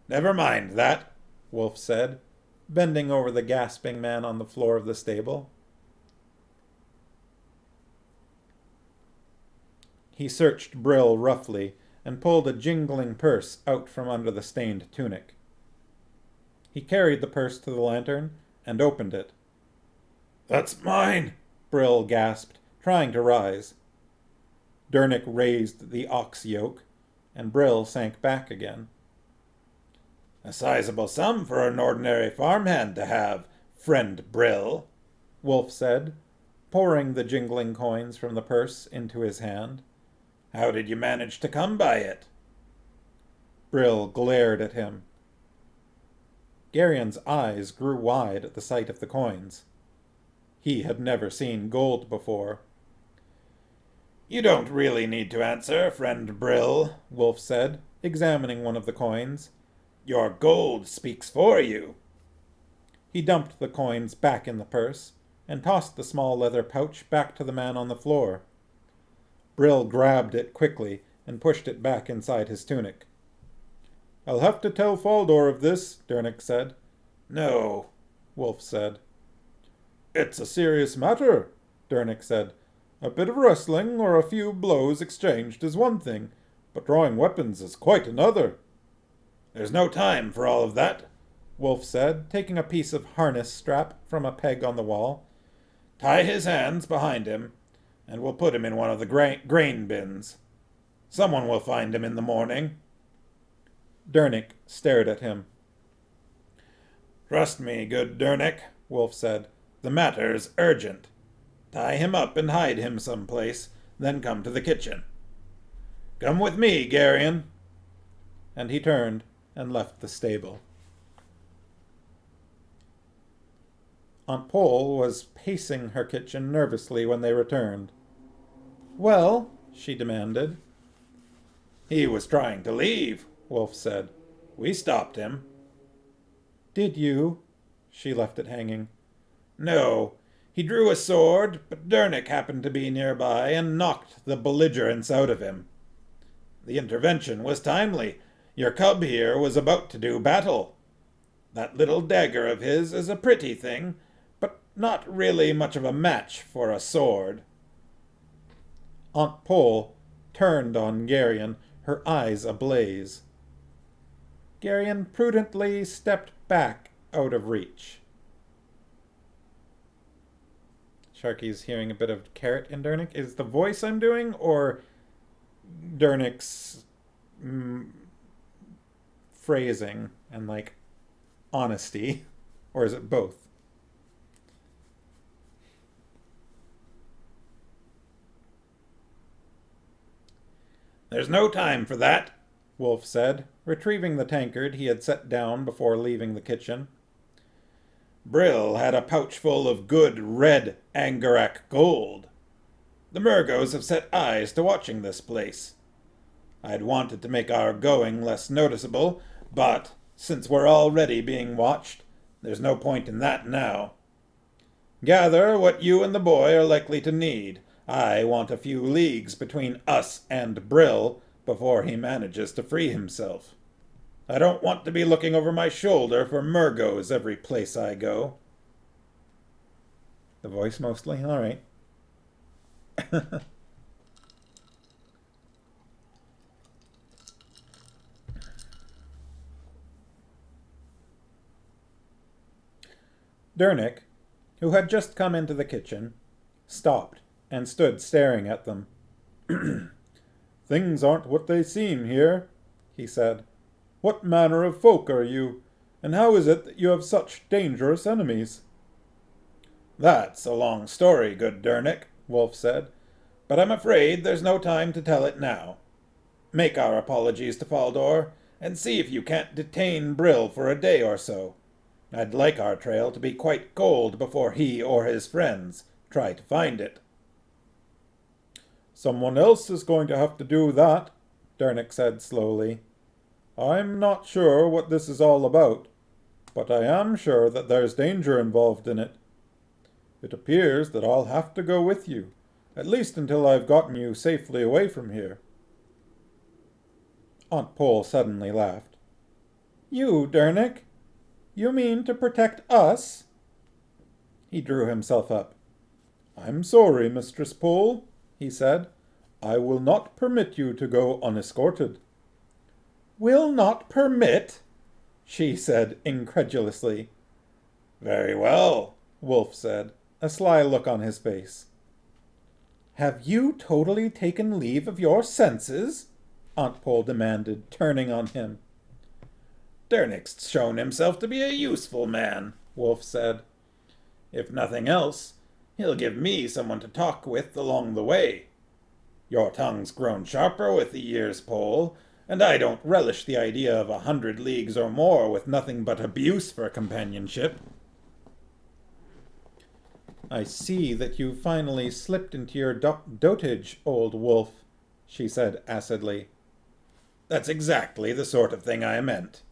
"Never mind that," Wolf said, bending over the gasping man on the floor of the stable. He searched Brill roughly and pulled a jingling purse out from under the stained tunic. He carried the purse to the lantern and opened it. "That's mine," Brill gasped, trying to rise. Dernick raised the ox yoke, and Brill sank back again. "A sizable sum for an ordinary farmhand to have, friend Brill," Wolf said, pouring the jingling coins from the purse into his hand. "How did you manage to come by it?" Brill glared at him. Geryon's eyes grew wide at the sight of the coins. He had never seen gold before. "You don't really need to answer, friend Brill," Wolf said, examining one of the coins. "Your gold speaks for you." He dumped the coins back in the purse and tossed the small leather pouch back to the man on the floor. Brill grabbed it quickly and pushed it back inside his tunic. "I'll have to tell Faldor of this," Dernick said. "No," Wolf said. "It's a serious matter," Dernick said. "A bit of wrestling or a few blows exchanged is one thing, but drawing weapons is quite another." "There's no time for all of that," Wolf said, taking a piece of harness strap from a peg on the wall. "Tie his hands behind him, and we'll put him in one of the grain bins. Someone will find him in the morning." Dernick stared at him. "Trust me, good Dernick," Wolf said. "The matter's urgent. Tie him up and hide him someplace, then come to the kitchen. Come with me, Geryon." And he turned and left the stable. Aunt Pole was pacing her kitchen nervously when they returned. "Well?" she demanded. "He was trying to leave," Wolf said. "We stopped him." "Did you?" She left it hanging. "No. He drew a sword, but Dernick happened to be nearby and knocked the belligerence out of him. The intervention was timely. Your cub here was about to do battle. That little dagger of his is a pretty thing, but not really much of a match for a sword." Aunt Pole turned on Geryon, her eyes ablaze. Geryon prudently stepped back out of reach. Sharky's hearing a bit of carrot in Dernick. Is the voice I'm doing, or Dernick's phrasing and, like, honesty? Or is it both? "There's no time for that," Wolf said, retrieving the tankard he had set down before leaving the kitchen. "Brill had a pouch full of good red Angarak gold. The Murgos have set eyes to watching this place. I'd wanted to make our going less noticeable, but since we're already being watched, there's no point in that now. Gather what you and the boy are likely to need. I want a few leagues between us and Brill before he manages to free himself. I don't want to be looking over my shoulder for Murgos every place I go. The voice mostly? All right. Dernick, who had just come into the kitchen, stopped and stood staring at them. "Things aren't what they seem here," he said. "What manner of folk are you, and how is it that you have such dangerous enemies?" That's a long story, good Dernick, Wolf said, but I'm afraid there's no time to tell it now. Make our apologies to Faldor, and see if you can't detain Brill for a day or so. I'd like our trail to be quite cold before he or his friends try to find it. "Someone else is going to have to do that," Dernick said slowly. "I'm not sure what this is all about, but I am sure that there's danger involved in it. It appears that I'll have to go with you, at least until I've gotten you safely away from here." Aunt Pole suddenly laughed. "You, Dernick? You mean to protect us?" He drew himself up. "I'm sorry, Mistress Pole," he said. "I will not permit you to go unescorted." "Will not permit?" she said incredulously. Very well, Wolf said, a sly look on his face. "Have you totally taken leave of your senses?" Aunt Pole demanded, turning on him. "Dernick's shown himself to be a useful man," Wolf said. "If nothing else, he'll give me someone to talk with along the way. Your tongue's grown sharper with the years, Pole, and I don't relish the idea of 100 leagues or more with nothing but abuse for companionship." "I see that you finally slipped into your dotage, old wolf," she said acidly. "That's exactly the sort of thing I meant,"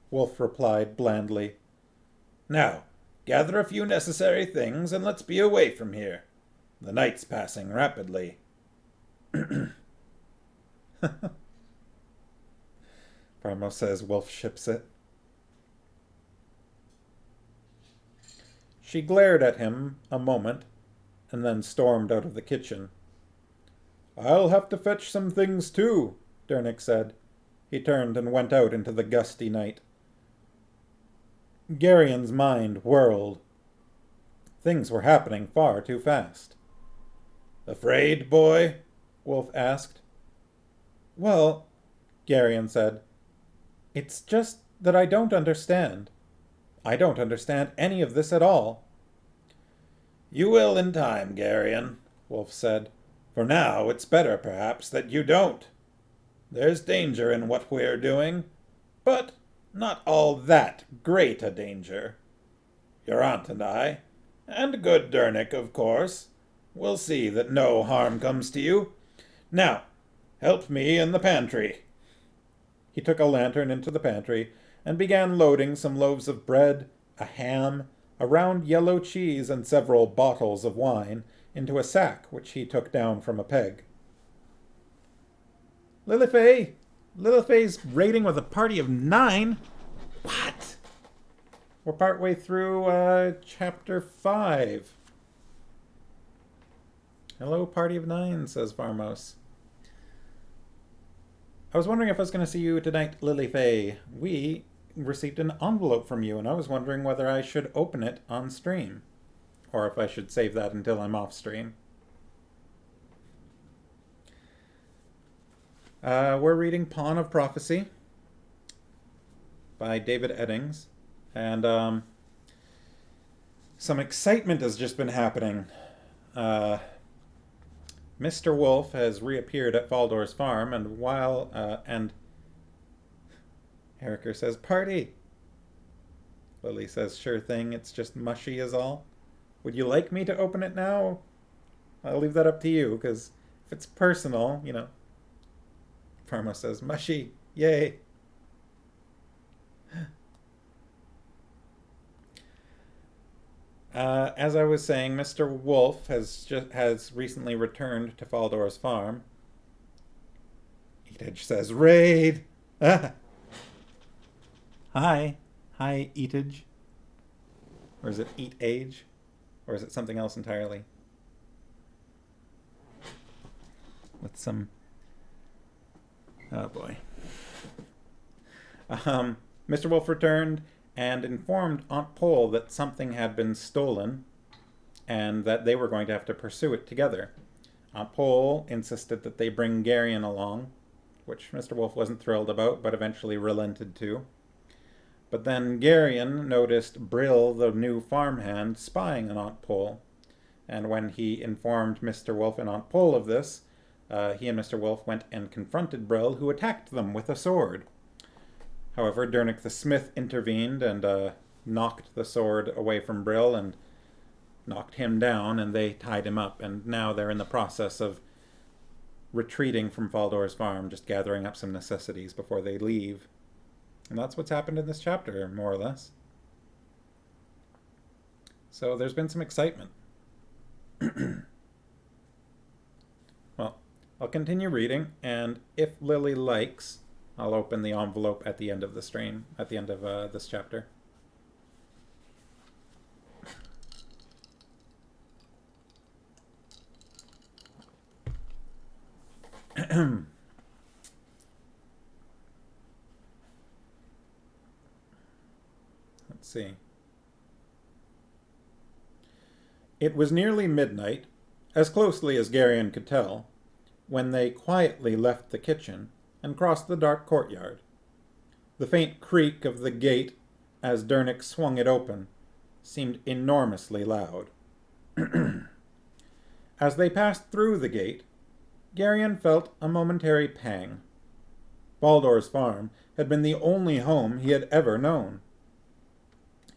Wolf replied blandly. "Now, gather a few necessary things and let's be away from here. The night's passing rapidly." Farmo says Wolf ships it. She glared at him a moment and then stormed out of the kitchen. "I'll have to fetch some things too," Dernick said. He turned and went out into the gusty night. Garion's mind whirled. Things were happening far too fast. "Afraid, boy?" Wolf asked. "Well," Garion said, "it's just that I don't understand. I don't understand any of this at all." "You will in time, Garion," Wolf said. "For now, it's better, perhaps, that you don't. There's danger in what we're doing, but not all that great a danger. Your aunt and I, and good Dernick, of course, will see that no harm comes to you. Now, help me in the pantry." He took a lantern into the pantry and began loading some loaves of bread, a ham, a round yellow cheese, and several bottles of wine into a sack which he took down from a peg. "Lilifay! Lilifay's raiding with a party of 9? What?" "We're partway through chapter 5. "Hello, party of 9, says Farmos. "I was wondering if I was going to see you tonight, Lilifay. We received an envelope from you, and I was wondering whether I should open it on stream, or if I should save that until I'm off stream." We're reading Pawn of Prophecy by David Eddings, and some excitement has just been happening. Mr. Wolf has reappeared at Faldor's farm, and and Eriker says, "Party!" Lily says, "Sure thing, it's just mushy is all. Would you like me to open it now? I'll leave that up to you, because if it's personal, you know." Parma says, "Mushy, yay." As I was saying, Mr. Wolf has recently returned to Faldor's farm. Eatedge says, "Raid!" Hi. Hi, Eatedge. Or is it Eat Age? Or is it something else entirely? With some... Oh boy. Mr. Wolf returned and informed Aunt Pole that something had been stolen and that they were going to have to pursue it together. Aunt Pole insisted that they bring Garyon along, which Mr. Wolf wasn't thrilled about, but eventually relented to. But then Garyon noticed Brill, the new farmhand, spying on Aunt Pole, and when he informed Mr. Wolf and Aunt Pole of this, he and Mr. Wolf went and confronted Brill, who attacked them with a sword. However, Dernick the Smith intervened and knocked the sword away from Brill and knocked him down, and they tied him up, and now they're in the process of retreating from Faldor's farm, just gathering up some necessities before they leave. And that's what's happened in this chapter, more or less. So there's been some excitement. Well, I'll continue reading, and if Lily likes, I'll open the envelope at the end of the stream, at the end of this chapter. Let's see. It was nearly midnight, as closely as Garyon could tell, when they quietly left the kitchen and crossed the dark courtyard. The faint creak of the gate as Dernick swung it open seemed enormously loud. As they passed through the gate, Garyon felt a momentary pang. Faldor's farm had been the only home he had ever known.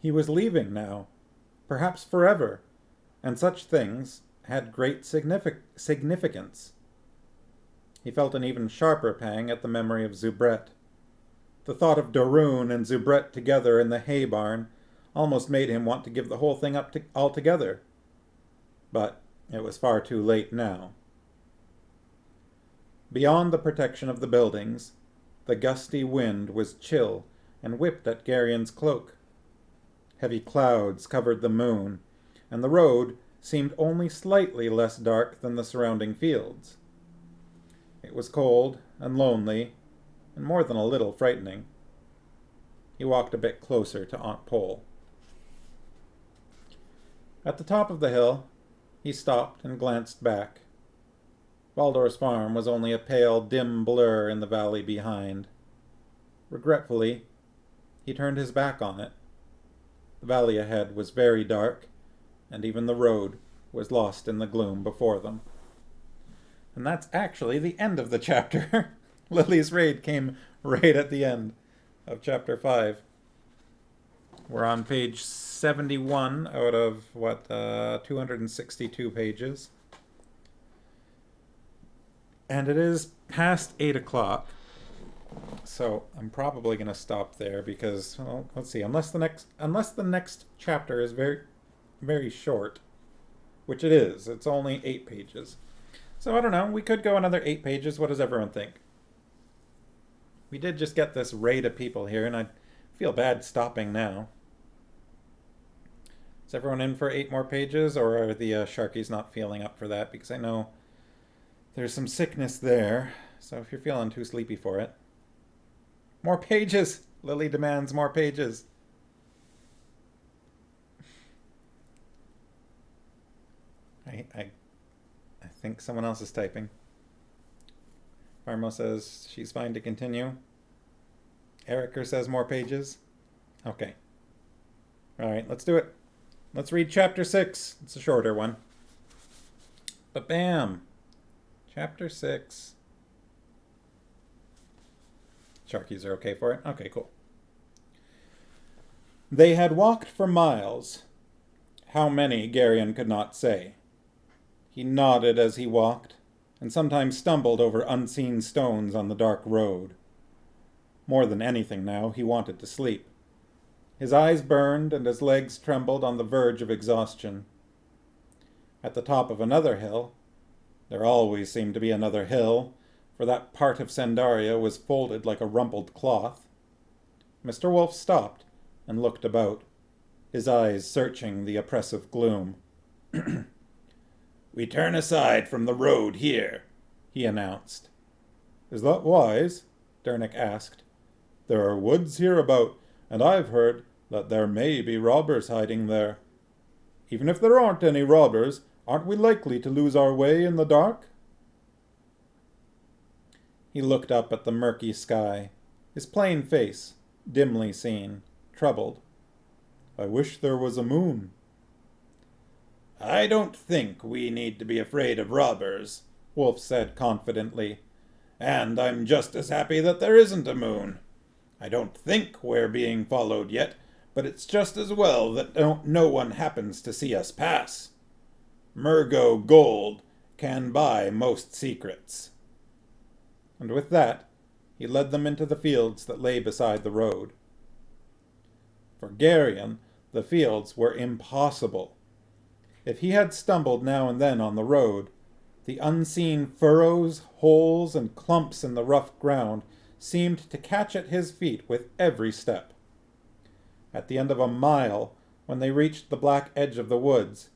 He was leaving now, perhaps forever, and such things had great significance. He felt an even sharper pang at the memory of Zubret. The thought of Daroon and Zubret together in the hay barn almost made him want to give the whole thing up altogether. But it was far too late now. Beyond the protection of the buildings, the gusty wind was chill and whipped at Garyon's cloak. Heavy clouds covered the moon, and the road seemed only slightly less dark than the surrounding fields. It was cold and lonely, and more than a little frightening. He walked a bit closer to Aunt Pole. At the top of the hill, he stopped and glanced back. Faldor's farm was only a pale, dim blur in the valley behind. Regretfully, he turned his back on it. The valley ahead was very dark, and even the road was lost in the gloom before them. And that's actually the end of the chapter. Lily's raid came right at the end of chapter 5. We're on page 71 out of, 262 pages. And it is past 8 o'clock. So I'm probably going to stop there because, well, let's see, unless the next chapter is very, very short, which it is. It's only 8 pages. So I don't know, we could go another 8 pages. What does everyone think? We did just get this raid of people here, and I feel bad stopping now. Is everyone in for 8 more pages, or are the Sharkies not feeling up for that? Because I know there's some sickness there, so if you're feeling too sleepy for it. More pages! Lily demands more pages. I think someone else is typing. Farmo says she's fine to continue. Erica says more pages. Okay. Alright, let's do it. Let's read chapter 6. It's a shorter one. But bam! Chapter 6. Sharkies are okay for it? Okay, cool. They had walked for miles. How many, Garyon could not say. He nodded as he walked, and sometimes stumbled over unseen stones on the dark road. More than anything now, he wanted to sleep. His eyes burned and his legs trembled on the verge of exhaustion. At the top of another hill, there always seemed to be another hill, for that part of Sandaria was folded like a rumpled cloth, Mr. Wolf stopped and looked about, his eyes searching the oppressive gloom. "We turn aside from the road here," he announced. "Is that wise?" Dernick asked. "There are woods hereabout, and I've heard that there may be robbers hiding there. Even if there aren't any robbers, aren't we likely to lose our way in the dark?" He looked up at the murky sky, his plain face, dimly seen, troubled. "I wish there was a moon." "I don't think we need to be afraid of robbers," Wolf said confidently. "And I'm just as happy that there isn't a moon. I don't think we're being followed yet, but it's just as well that no one happens to see us pass. Murgo gold can buy most secrets." And with that, he led them into the fields that lay beside the road. For Geryon, the fields were impossible. If he had stumbled now and then on the road, the unseen furrows, holes, and clumps in the rough ground seemed to catch at his feet with every step. At the end of a mile, when they reached the black edge of the woods,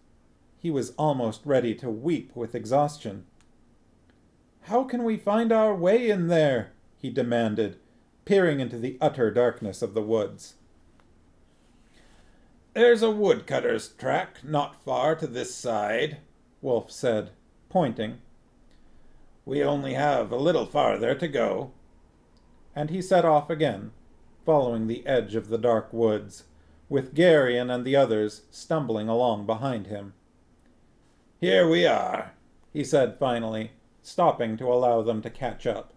he was almost ready to weep with exhaustion. "How can we find our way in there?" he demanded, peering into the utter darkness of the woods. "There's a woodcutter's track not far to this side," Wolf said, pointing. "We only have a little farther to go." And he set off again, following the edge of the dark woods, with Geryon and the others stumbling along behind him. "Here we are," he said finally, stopping to allow them to catch up.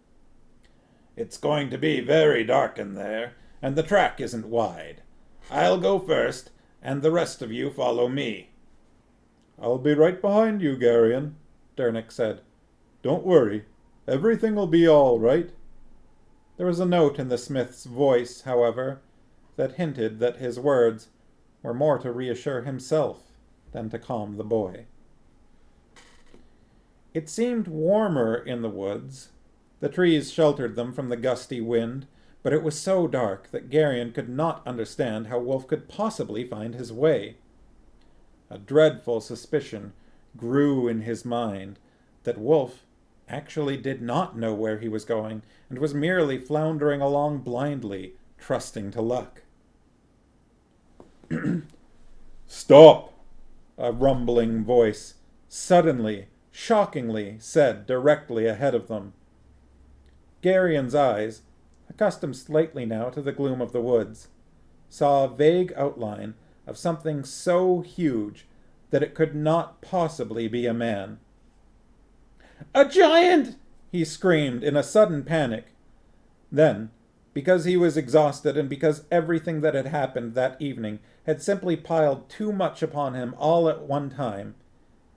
"It's going to be very dark in there, and the track isn't wide. I'll go first, and the rest of you follow me." "I'll be right behind you, Geryon," Dernick said. "Don't worry. Everything'll be all right." There was a note in the smith's voice, however, that hinted that his words were more to reassure himself than to calm the boy. It seemed warmer in the woods. The trees sheltered them from the gusty wind, but it was so dark that Geryon could not understand how Wolf could possibly find his way. A dreadful suspicion grew in his mind that Wolf actually did not know where he was going and was merely floundering along blindly, trusting to luck. "Stop!" a rumbling voice suddenly, shockingly said directly ahead of them. Geryon's eyes, accustomed slightly now to the gloom of the woods, saw a vague outline of something so huge that it could not possibly be a man. "A giant!" he screamed in a sudden panic. Then, because he was exhausted and because everything that had happened that evening had simply piled too much upon him all at one time,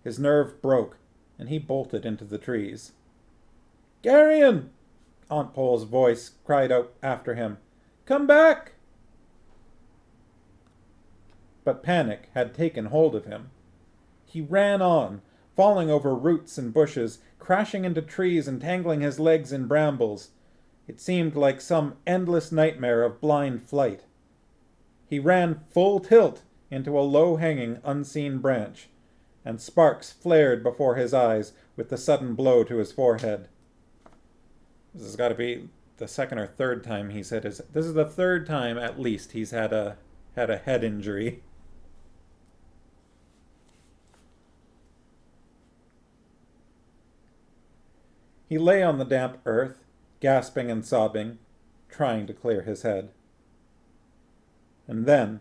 his nerve broke and he bolted into the trees. "Geryon!" Aunt Pole's voice cried out after him. "Come back!" But panic had taken hold of him. He ran on, falling over roots and bushes, crashing into trees and tangling his legs in brambles. It seemed like some endless nightmare of blind flight. He ran full tilt into a low-hanging, unseen branch, and sparks flared before his eyes with the sudden blow to his forehead. This has got to be the second or third time he's hit his... This is the third time, at least, he's had a head injury. He lay on the damp earth, gasping and sobbing, trying to clear his head. And then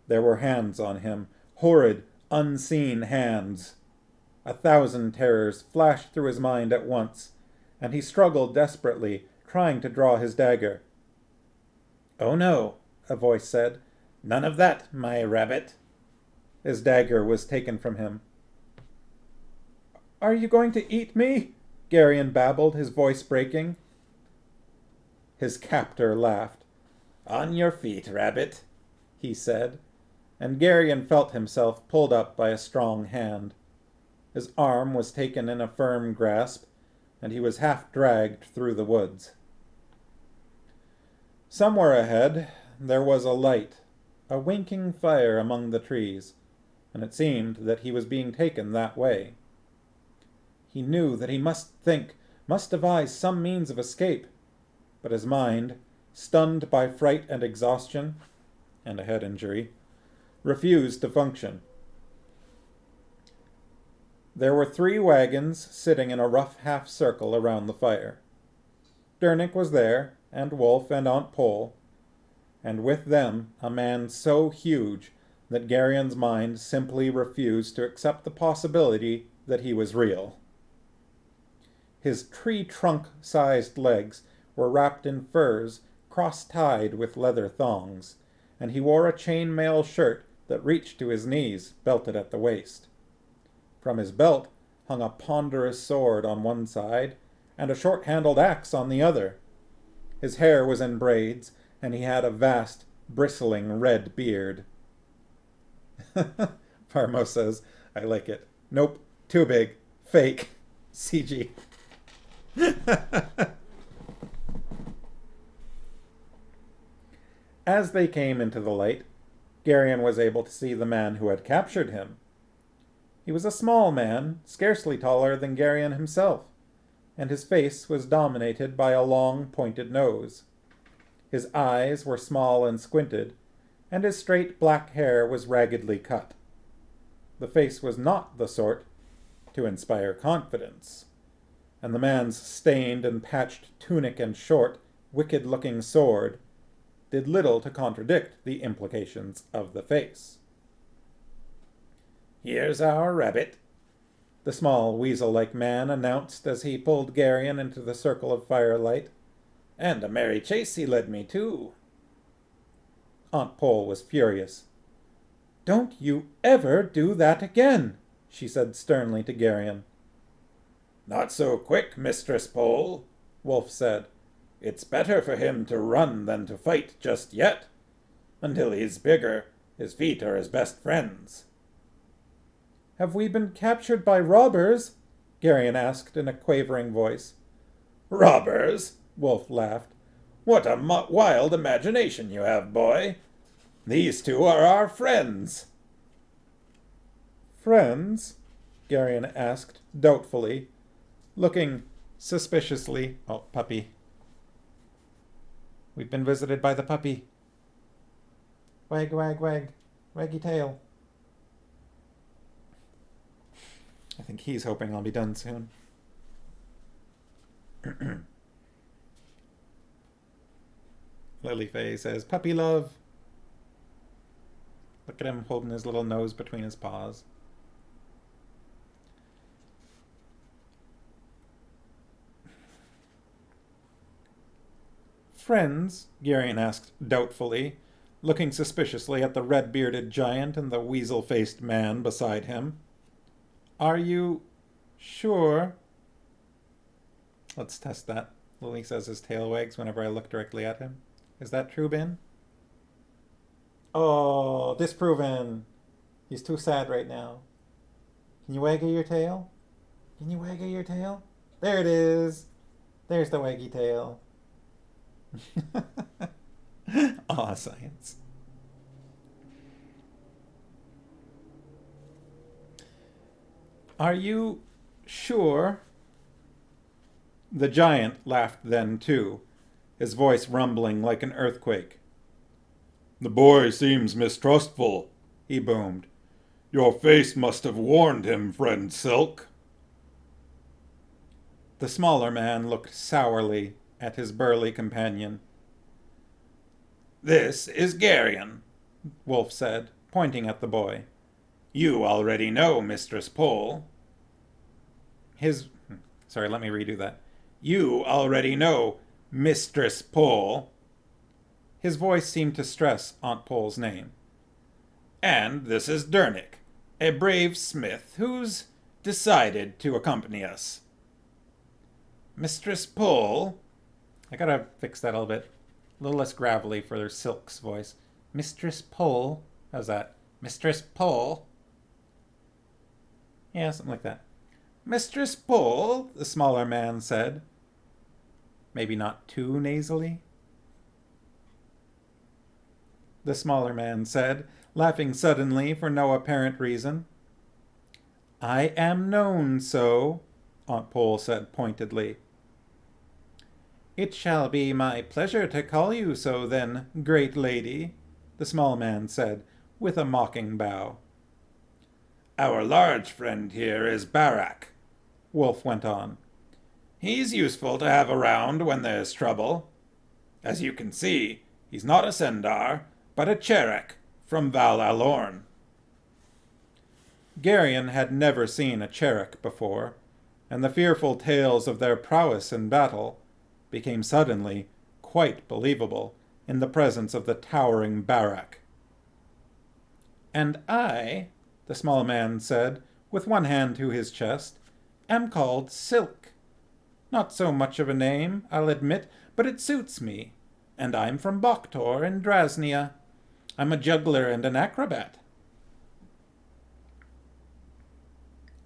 there were hands on him, horrid, unseen hands. 1,000 terrors flashed through his mind at once, and he struggled desperately, trying to draw his dagger. "Oh no," a voice said. "None of that, my rabbit." His dagger was taken from him. "Are you going to eat me?" Geryon babbled, his voice breaking. His captor laughed. "On your feet, rabbit." he said, and Geryon felt himself pulled up by a strong hand. His arm was taken in a firm grasp, and he was half dragged through the woods. Somewhere ahead there was a light, a winking fire among the trees, and it seemed that he was being taken that way. He knew that he must think, must devise some means of escape, but his mind, stunned by fright and exhaustion, and a head injury, refused to function. There were 3 wagons sitting in a rough half-circle around the fire. Dernick was there, and Wolf and Aunt Pole, and with them a man so huge that Geryon's mind simply refused to accept the possibility that he was real. His tree-trunk-sized legs were wrapped in furs cross-tied with leather thongs, and he wore a chain-mail shirt that reached to his knees, belted at the waist. From his belt hung a ponderous sword on one side, and a short-handled axe on the other. His hair was in braids, and he had a vast, bristling red beard. Parmo says, I like it. Nope, too big. Fake. CG. As they came into the light, Geryon was able to see the man who had captured him. He was a small man, scarcely taller than Geryon himself, and his face was dominated by a long, pointed nose. His eyes were small and squinted, and his straight black hair was raggedly cut. The face was not the sort to inspire confidence, and the man's stained and patched tunic and short, wicked-looking sword did little to contradict the implications of the face. Here's our rabbit, the small weasel-like man announced as he pulled Geryon into the circle of firelight. And a merry chase he led me, too. Aunt Pole was furious. Don't you ever do that again, she said sternly to Geryon. Not so quick, Mistress Pole, Wolf said. It's better for him to run than to fight just yet. Until he's bigger, his feet are his best friends. Have we been captured by robbers? Geryon asked in a quavering voice. Robbers? Wolf laughed. What a wild imagination you have, boy. These 2 are our friends. Friends? Geryon asked doubtfully, looking suspiciously. Oh, puppy. We've been visited by the puppy. Wag, wag, wag. Waggy tail. I think he's hoping I'll be done soon. Lilyface says, puppy love. Look at him holding his little nose between his paws. Friends? Geryon asked doubtfully, looking suspiciously at the red-bearded giant and the weasel-faced man beside him. Are you sure? Let's test that. Lily says his tail wags whenever I look directly at him. Is that true, Ben? Oh, disproven. He's too sad right now. Can you waggle your tail? Can you waggle your tail? There it is. There's the waggy tail. Aw, science. Are you sure? The giant laughed then, too, his voice rumbling like an earthquake. The boy seems mistrustful, he boomed. Your face must have warned him, friend Silk. The smaller man looked sourly at his burly companion. This is Geryon, Wolf said, pointing at the boy. You already know Mistress Pole. Sorry, let me redo that. You already know Mistress Pole. His voice seemed to stress Aunt Pole's name. And this is Dernick, a brave smith who's decided to accompany us. Mistress Pole... I gotta fix that a little bit. A little less gravelly for Silk's voice. Mistress Pole. How's that? Mistress Pole. Yeah, something like that. Mistress Pole, the smaller man said. Maybe not too nasally. The smaller man said, laughing suddenly for no apparent reason. I am known so, Aunt Pole said pointedly. It shall be my pleasure to call you so then, great lady, the small man said, with a mocking bow. Our large friend here is Barak, Wolf went on. He's useful to have around when there's trouble. As you can see, he's not a Sendar, but a Cherek from Val Alorn. Geryon had never seen a Cherek before, and the fearful tales of their prowess in battle became suddenly quite believable in the presence of the towering Barak. And I, the small man said, with one hand to his chest, am called Silk. Not so much of a name, I'll admit, but it suits me, and I'm from Boktor in Drasnia. I'm a juggler and an acrobat.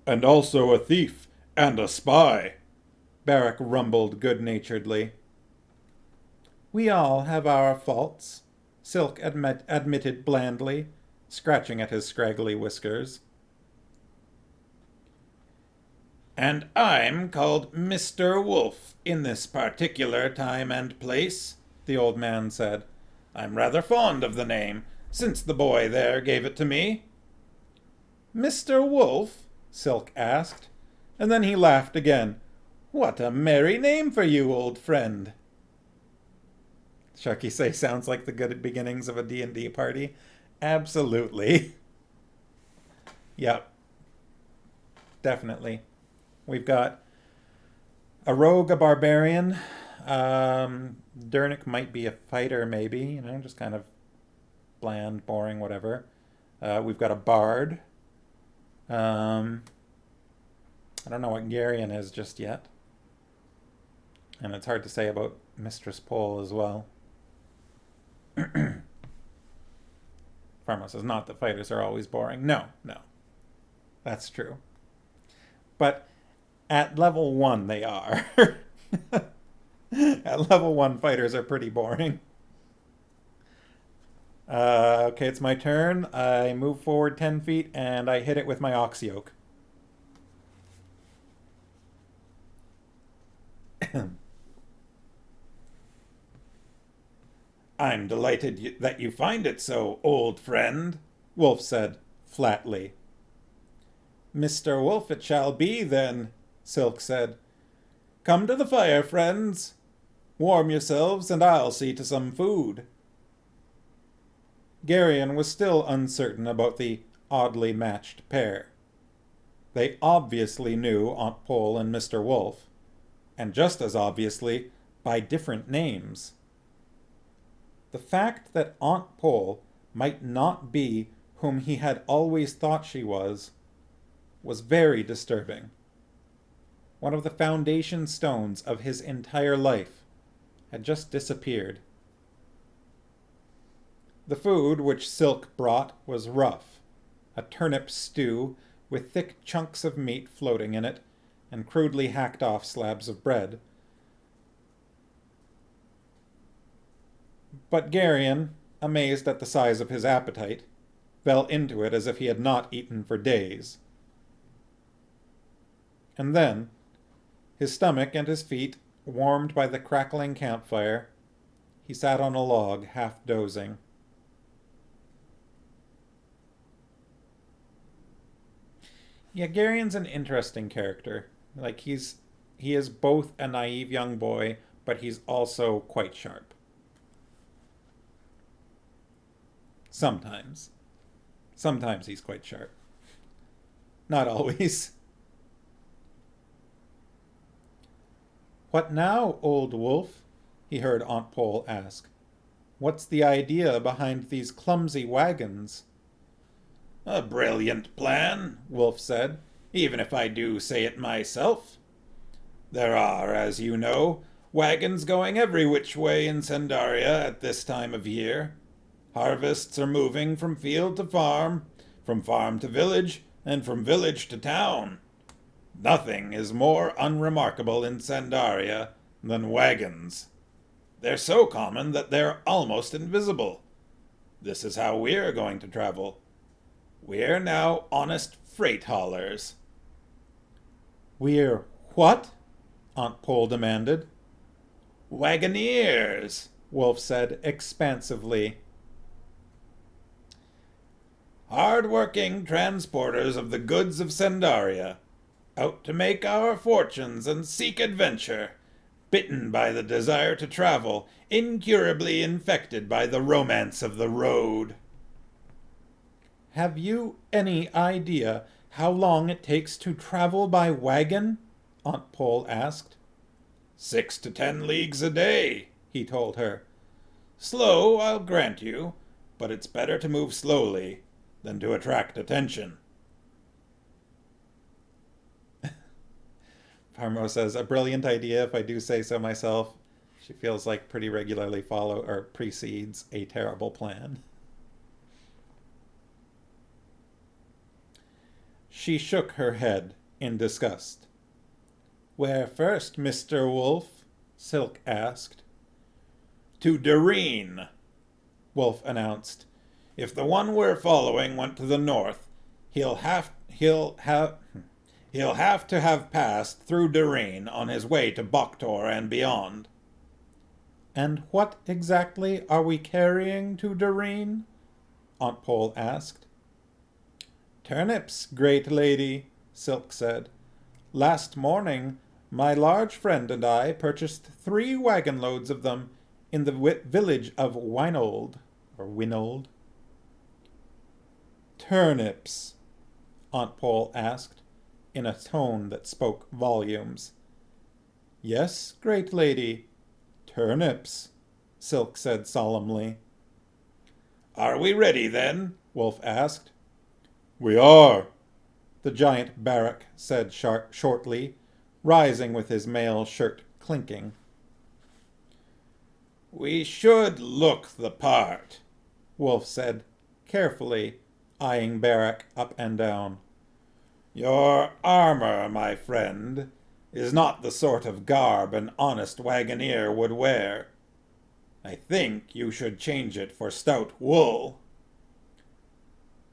And also a thief and a spy, Barak rumbled good-naturedly. We all have our faults, Silk admitted blandly, scratching at his scraggly whiskers. And I'm called Mr. Wolf in this particular time and place, the old man said. I'm rather fond of the name, since the boy there gave it to me. Mr. Wolf? Silk asked, and then he laughed again. What a merry name for you, old friend. Sharky say sounds like the good beginnings of a D&D party. Absolutely. Yep. Definitely. We've got a rogue, a barbarian. Dernick might be a fighter, maybe. Just kind of bland, boring, whatever. We've got a bard. I don't know what Geryon is just yet. And it's hard to say about Mistress Pole as well. Pharma says not that fighters are always boring. No. That's true. But at level 1 they are. At level 1 fighters are pretty boring. Okay, it's my turn. I move forward 10 feet and I hit it with my ox yoke. I'm delighted that you find it so, old friend, Wolf said flatly. Mr. Wolf it shall be, then, Silk said. Come to the fire, friends. Warm yourselves, and I'll see to some food. Geryon was still uncertain about the oddly matched pair. They obviously knew Aunt Pole and Mr. Wolf, and just as obviously by different names. The fact that Aunt Pole might not be whom he had always thought she was very disturbing. One of the foundation stones of his entire life had just disappeared. The food which Silk brought was rough, a turnip stew with thick chunks of meat floating in it and crudely hacked off slabs of bread. But Geryon, amazed at the size of his appetite, fell into it as if he had not eaten for days. And then, his stomach and his feet warmed by the crackling campfire, he sat on a log, half dozing. Yeah, Geryon's an interesting character. He is both a naive young boy, but he's also quite sharp. Sometimes. Sometimes he's quite sharp. Not always. What now, old wolf? He heard Aunt Pole ask. What's the idea behind these clumsy wagons? A brilliant plan, Wolf said, even if I do say it myself. There are, as you know, wagons going every which way in Sendaria at this time of year. Harvests are moving from field to from farm to village, and from village to town. Nothing is more unremarkable in Sandaria than wagons. They're so common that they're almost invisible. This is how we're going to travel. We're now honest freight haulers. We're what? Aunt Pole demanded. Wagoneers, Wolf said expansively. Hard-working transporters of the goods of Sandaria, out to make our fortunes and seek adventure, bitten by the desire to travel, incurably infected by the romance of the road. Have you any idea how long it takes to travel by wagon? Aunt Pole asked. 6 to 10 leagues a day, he told her. Slow, I'll grant you, but it's better to move slowly than to attract attention. Parmo says, a brilliant idea if I do say so myself. She feels like pretty regularly precedes a terrible plan. She shook her head in disgust. Where first, Mr. Wolf? Silk asked. To Doreen, Wolf announced. If the one we're following went to the north, he'll have to have passed through Doreen on his way to Boktor and beyond. And what exactly are we carrying to Doreen? Aunt Pole asked. Turnips, great lady, Silk said. Last morning, my large friend and I purchased 3 wagon loads of them in the village of Winold. Turnips, Aunt Pole asked, in a tone that spoke volumes. Yes, great lady, turnips, Silk said solemnly. Are we ready, then? Wolf asked. We are, the giant Barak said shortly, rising with his mail shirt clinking. We should look the part, Wolf said, carefully, eyeing Barak up and down. Your armor, my friend, is not the sort of garb an honest wagoner would wear. I think you should change it for stout wool.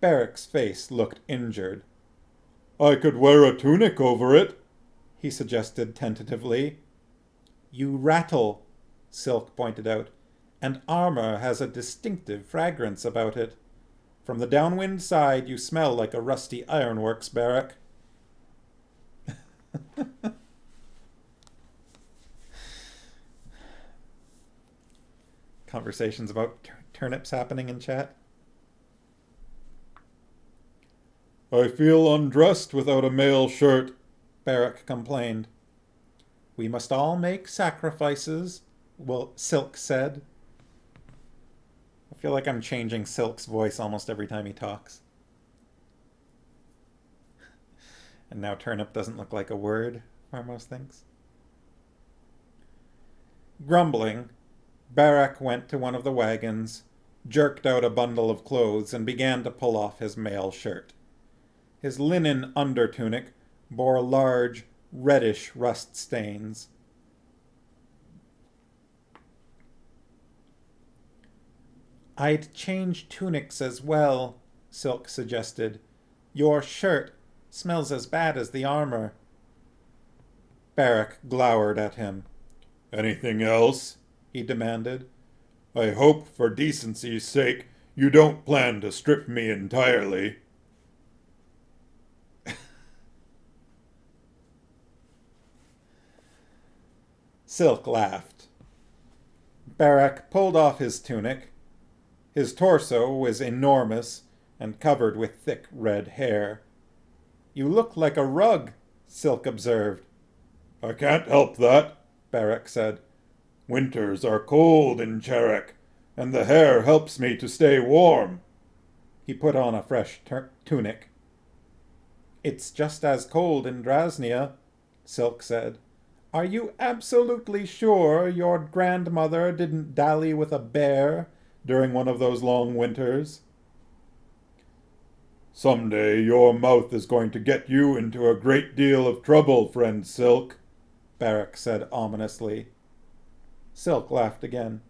Barak's face looked injured. I could wear a tunic over it, he suggested tentatively. You rattle, Silk pointed out, and armor has a distinctive fragrance about it. From the downwind side, you smell like a rusty ironworks barrack. Conversations about turnips happening in chat. I feel undressed without a mail shirt, Barak complained. We must all make sacrifices, Silk said. I feel like I'm changing Silk's voice almost every time he talks. And now turnip doesn't look like a word, Marmos thinks. Grumbling, Barak went to one of the wagons, jerked out a bundle of clothes, and began to pull off his mail shirt. His linen undertunic bore large, reddish rust stains. I'd change tunics as well, Silk suggested. Your shirt smells as bad as the armor. Barak glowered at him. Anything else? He demanded. I hope, for decency's sake, you don't plan to strip me entirely. Silk laughed. Barak pulled off his tunic. His torso was enormous and covered with thick red hair. You look like a rug, Silk observed. I can't help that, Barak said. Winters are cold in Cherek, and the hair helps me to stay warm. He put on a fresh tunic. It's just as cold in Drasnia, Silk said. Are you absolutely sure your grandmother didn't dally with a bear during one of those long winters? Someday your mouth is going to get you into a great deal of trouble, friend Silk, Barrack said ominously. Silk laughed again.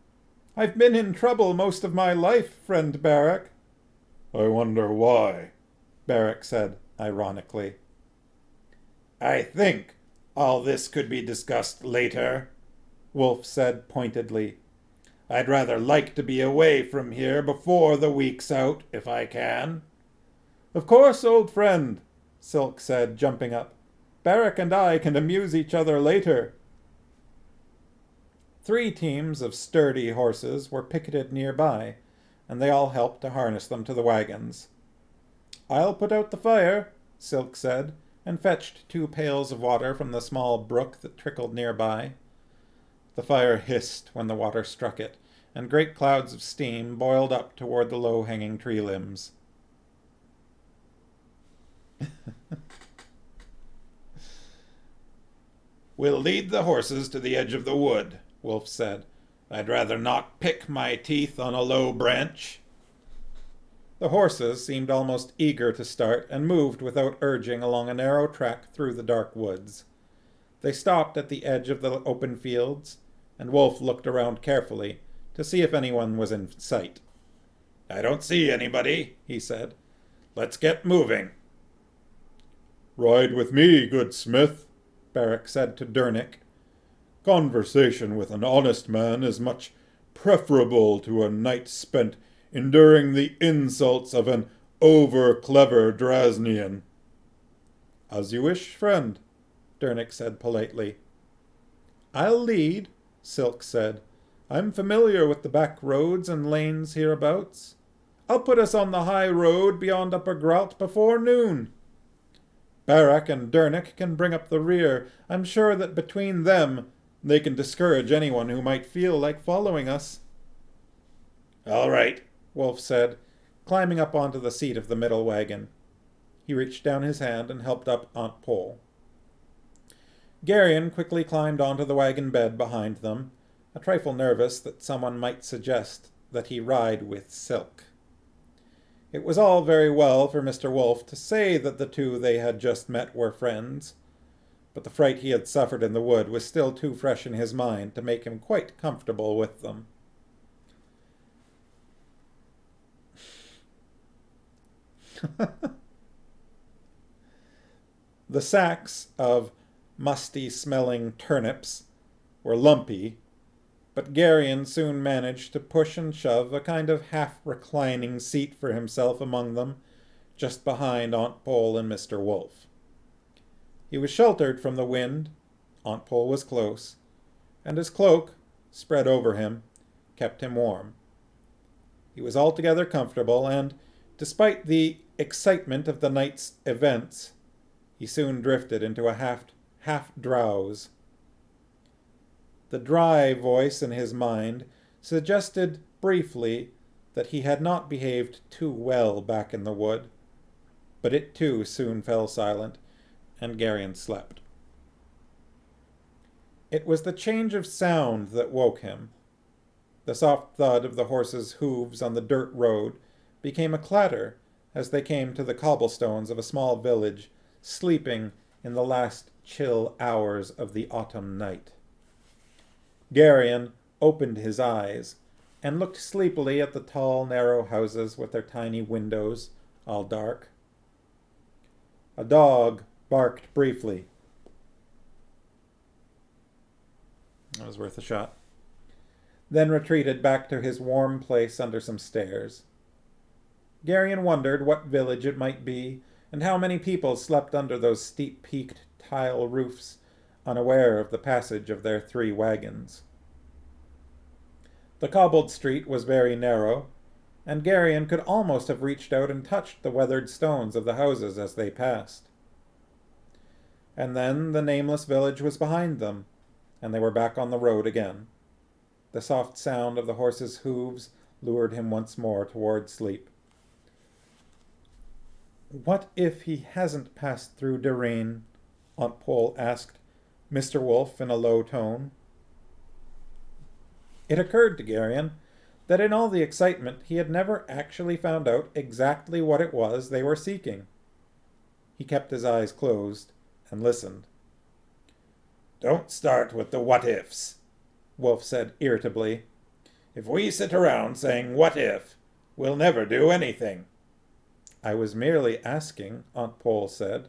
I've been in trouble most of my life, friend Barrack. I wonder why, Barrack said ironically. I think all this could be discussed later, Wolf said pointedly. I'd rather like to be away from here before the week's out, if I can. Of course, old friend, Silk said, jumping up. Barrack and I can amuse each other later. 3 teams of sturdy horses were picketed nearby, and they all helped to harness them to the wagons. I'll put out the fire, Silk said, and fetched 2 pails of water from the small brook that trickled nearby. The fire hissed when the water struck it, and great clouds of steam boiled up toward the low-hanging tree limbs. We'll lead the horses to the edge of the wood, Wolf said. I'd rather not pick my teeth on a low branch. The horses seemed almost eager to start and moved without urging along a narrow track through the dark woods. They stopped at the edge of the open fields, and Wolf looked around carefully to see if anyone was in sight. I don't see anybody, he said. Let's get moving. Ride with me, good smith, Barrack said to Dernick. Conversation with an honest man is much preferable to a night spent enduring the insults of an over-clever Drasnian. As you wish, friend, Dernick said politely. I'll lead, Silk said. I'm familiar with the back roads and lanes hereabouts. I'll put us on the high road beyond Upper Grout before noon. Barrack and Dernick can bring up the rear. I'm sure that between them they can discourage anyone who might feel like following us. All right, Wolf said, climbing up onto the seat of the middle wagon. He reached down his hand and helped up Aunt Pole. Geryon quickly climbed onto the wagon bed behind them, a trifle nervous that someone might suggest that he ride with Silk. It was all very well for Mr. Wolf to say that the 2 they had just met were friends, but the fright he had suffered in the wood was still too fresh in his mind to make him quite comfortable with them. The sacks of musty-smelling turnips were lumpy, but Geryon soon managed to push and shove a kind of half-reclining seat for himself among them, just behind Aunt Pole and Mr. Wolf. He was sheltered from the wind, Aunt Pole was close, and his cloak, spread over him, kept him warm. He was altogether comfortable, and, despite the excitement of the night's events, he soon drifted into a half-drowse. The dry voice in his mind suggested briefly that he had not behaved too well back in the wood, but it too soon fell silent, and Geryon slept. It was the change of sound that woke him. The soft thud of the horses' hooves on the dirt road became a clatter as they came to the cobblestones of a small village sleeping in the last chill hours of the autumn night. Geryon opened his eyes and looked sleepily at the tall, narrow houses with their tiny windows, all dark. A dog barked briefly. That was worth a shot. Then retreated back to his warm place under some stairs. Geryon wondered what village it might be, and how many people slept under those steep-peaked tile roofs, unaware of the passage of their 3 wagons. The cobbled street was very narrow, and Geryon could almost have reached out and touched the weathered stones of the houses as they passed. And then the nameless village was behind them, and they were back on the road again. The soft sound of the horses' hooves lured him once more toward sleep. What if he hasn't passed through Derrain? Aunt Pole asked Mr. Wolf in a low tone. It occurred to Geryon that in all the excitement he had never actually found out exactly what it was they were seeking. He kept his eyes closed and listened. "Don't start with the what-ifs," Wolf said irritably. "If we sit around saying what if, we'll never do anything." "I was merely asking," Aunt Pole said.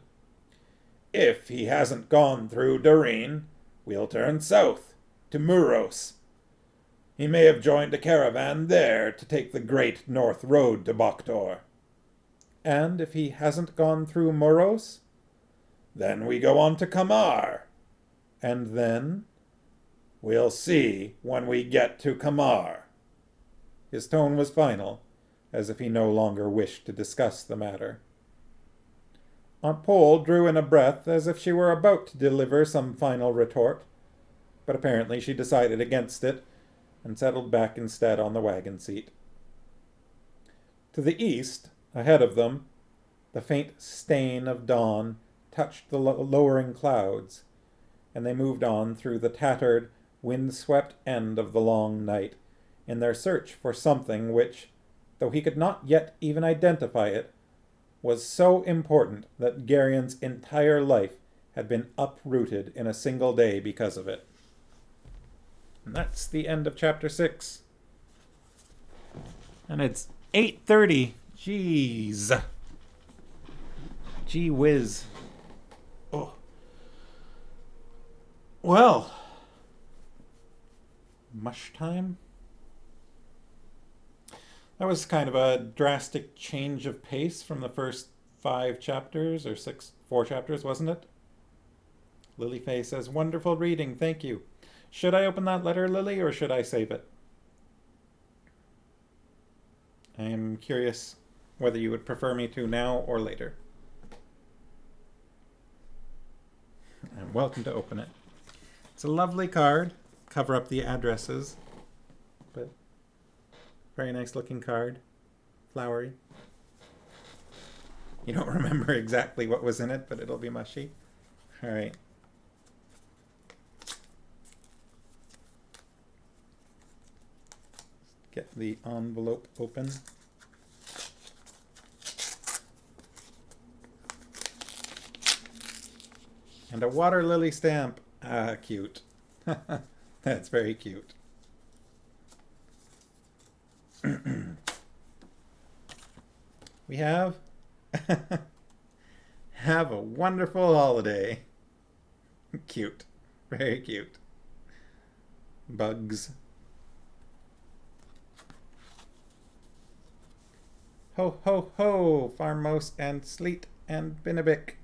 "If he hasn't gone through Doreen, we'll turn south, to Muros. He may have joined a caravan there to take the Great North Road to Boktor." "And if he hasn't gone through Moros?" "Then we go on to Kamar." "And then?" "We'll see when we get to Kamar." His tone was final, as if he no longer wished to discuss the matter. Aunt Pole drew in a breath as if she were about to deliver some final retort, but apparently she decided against it and settled back instead on the wagon seat. To the east, ahead of them, the faint stain of dawn touched the lowering clouds, and they moved on through the tattered, wind-swept end of the long night in their search for something which, though he could not yet even identify it, was so important that Gerion's entire life had been uprooted in a single day because of it. And that's the end of chapter 6. And it's 8:30. Jeez. Gee whiz. Oh. Well. Mush time? That was kind of a drastic change of pace from the first 5 chapters, or 4 chapters, wasn't it? Lilyface says, "Wonderful reading, thank you. Should I open that letter, Lily, or should I save it?" I am curious whether you would prefer me to now or later. I'm welcome to open it. It's a lovely card. Cover up the addresses, but very nice looking card. Flowery. You don't remember exactly what was in it, but it'll be mushy. All right. Get the envelope open. And a water lily stamp. Ah, cute. That's very cute. We have have a wonderful holiday. Cute. Very cute. Bugs. Ho, ho, ho, farm mouse and sleet and Binnabick.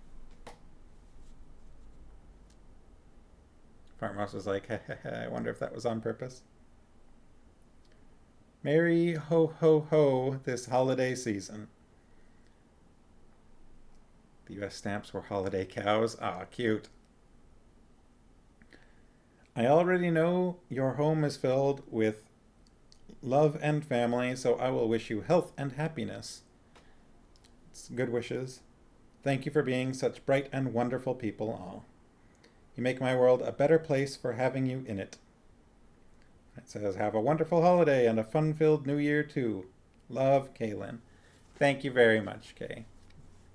Farm mouse was like, I wonder if that was on purpose. Merry ho, ho, ho this holiday season. The U.S. stamps were holiday cows. Ah, cute. I already know your home is filled with love and family, so I will wish you health and happiness. It's good wishes. Thank you for being such bright and wonderful people all. You make my world a better place for having you in it. It says, have a wonderful holiday and a fun-filled new year too. Love, Kaylin. Thank you very much, Kay.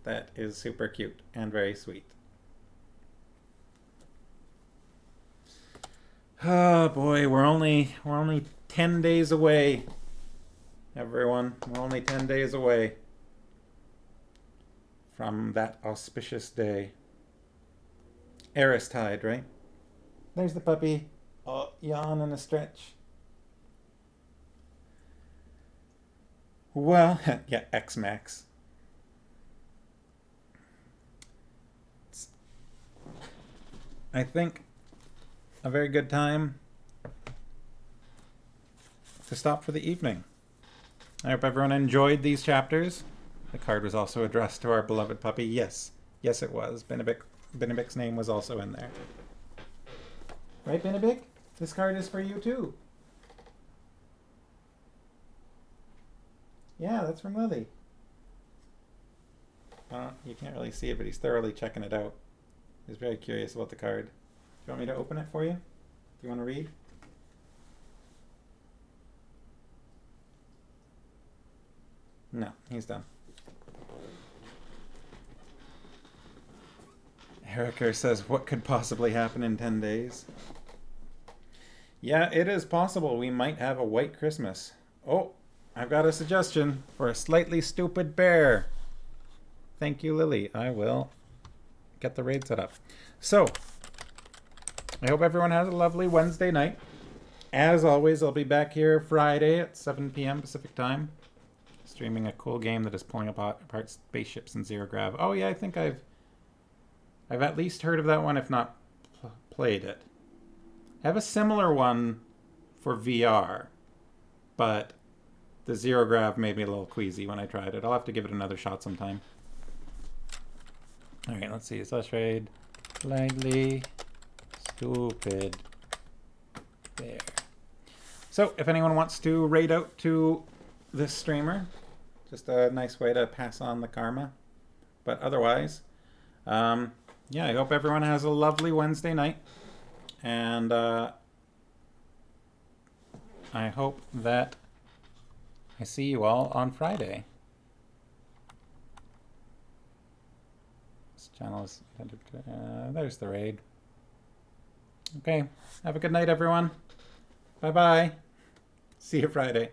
That is super cute and very sweet. Oh boy, we're only 10 days away. Everyone, we're only 10 days away from that auspicious day. Aristide, right? There's the puppy. Oh, yawn and a stretch. Well, yeah, X-Max. I think a very good time to stop for the evening. I hope everyone enjoyed these chapters. The card was also addressed to our beloved puppy. Yes, yes it was. Binnabick's name was also in there. Right, Binnabick? This card is for you too. Yeah, that's from Lily. You can't really see it, but he's thoroughly checking it out. He's very curious about the card. Do you want me to open it for you? Do you want to read? No, he's done. Eriker says, what could possibly happen in 10 days? Yeah, it is possible we might have a white Christmas. Oh, I've got a suggestion for a slightly stupid bear. Thank you, Lily. I will get the raid set up. So, I hope everyone has a lovely Wednesday night. As always, I'll be back here Friday at 7 p.m. Pacific time, streaming a cool game that is pulling apart spaceships in zero grav. Oh yeah, I think I've at least heard of that one, if not played it. I have a similar one for VR, but the zero grav made me a little queasy when I tried it. I'll have to give it another shot sometime. All right, let's see. Slash raid, slightly stupid bear. So, if anyone wants to raid out to this streamer, just a nice way to pass on the karma. But otherwise, yeah, I hope everyone has a lovely Wednesday night. And I hope that I see you all on Friday. This channel is... there's the raid. Okay, have a good night, everyone. Bye-bye. See you Friday.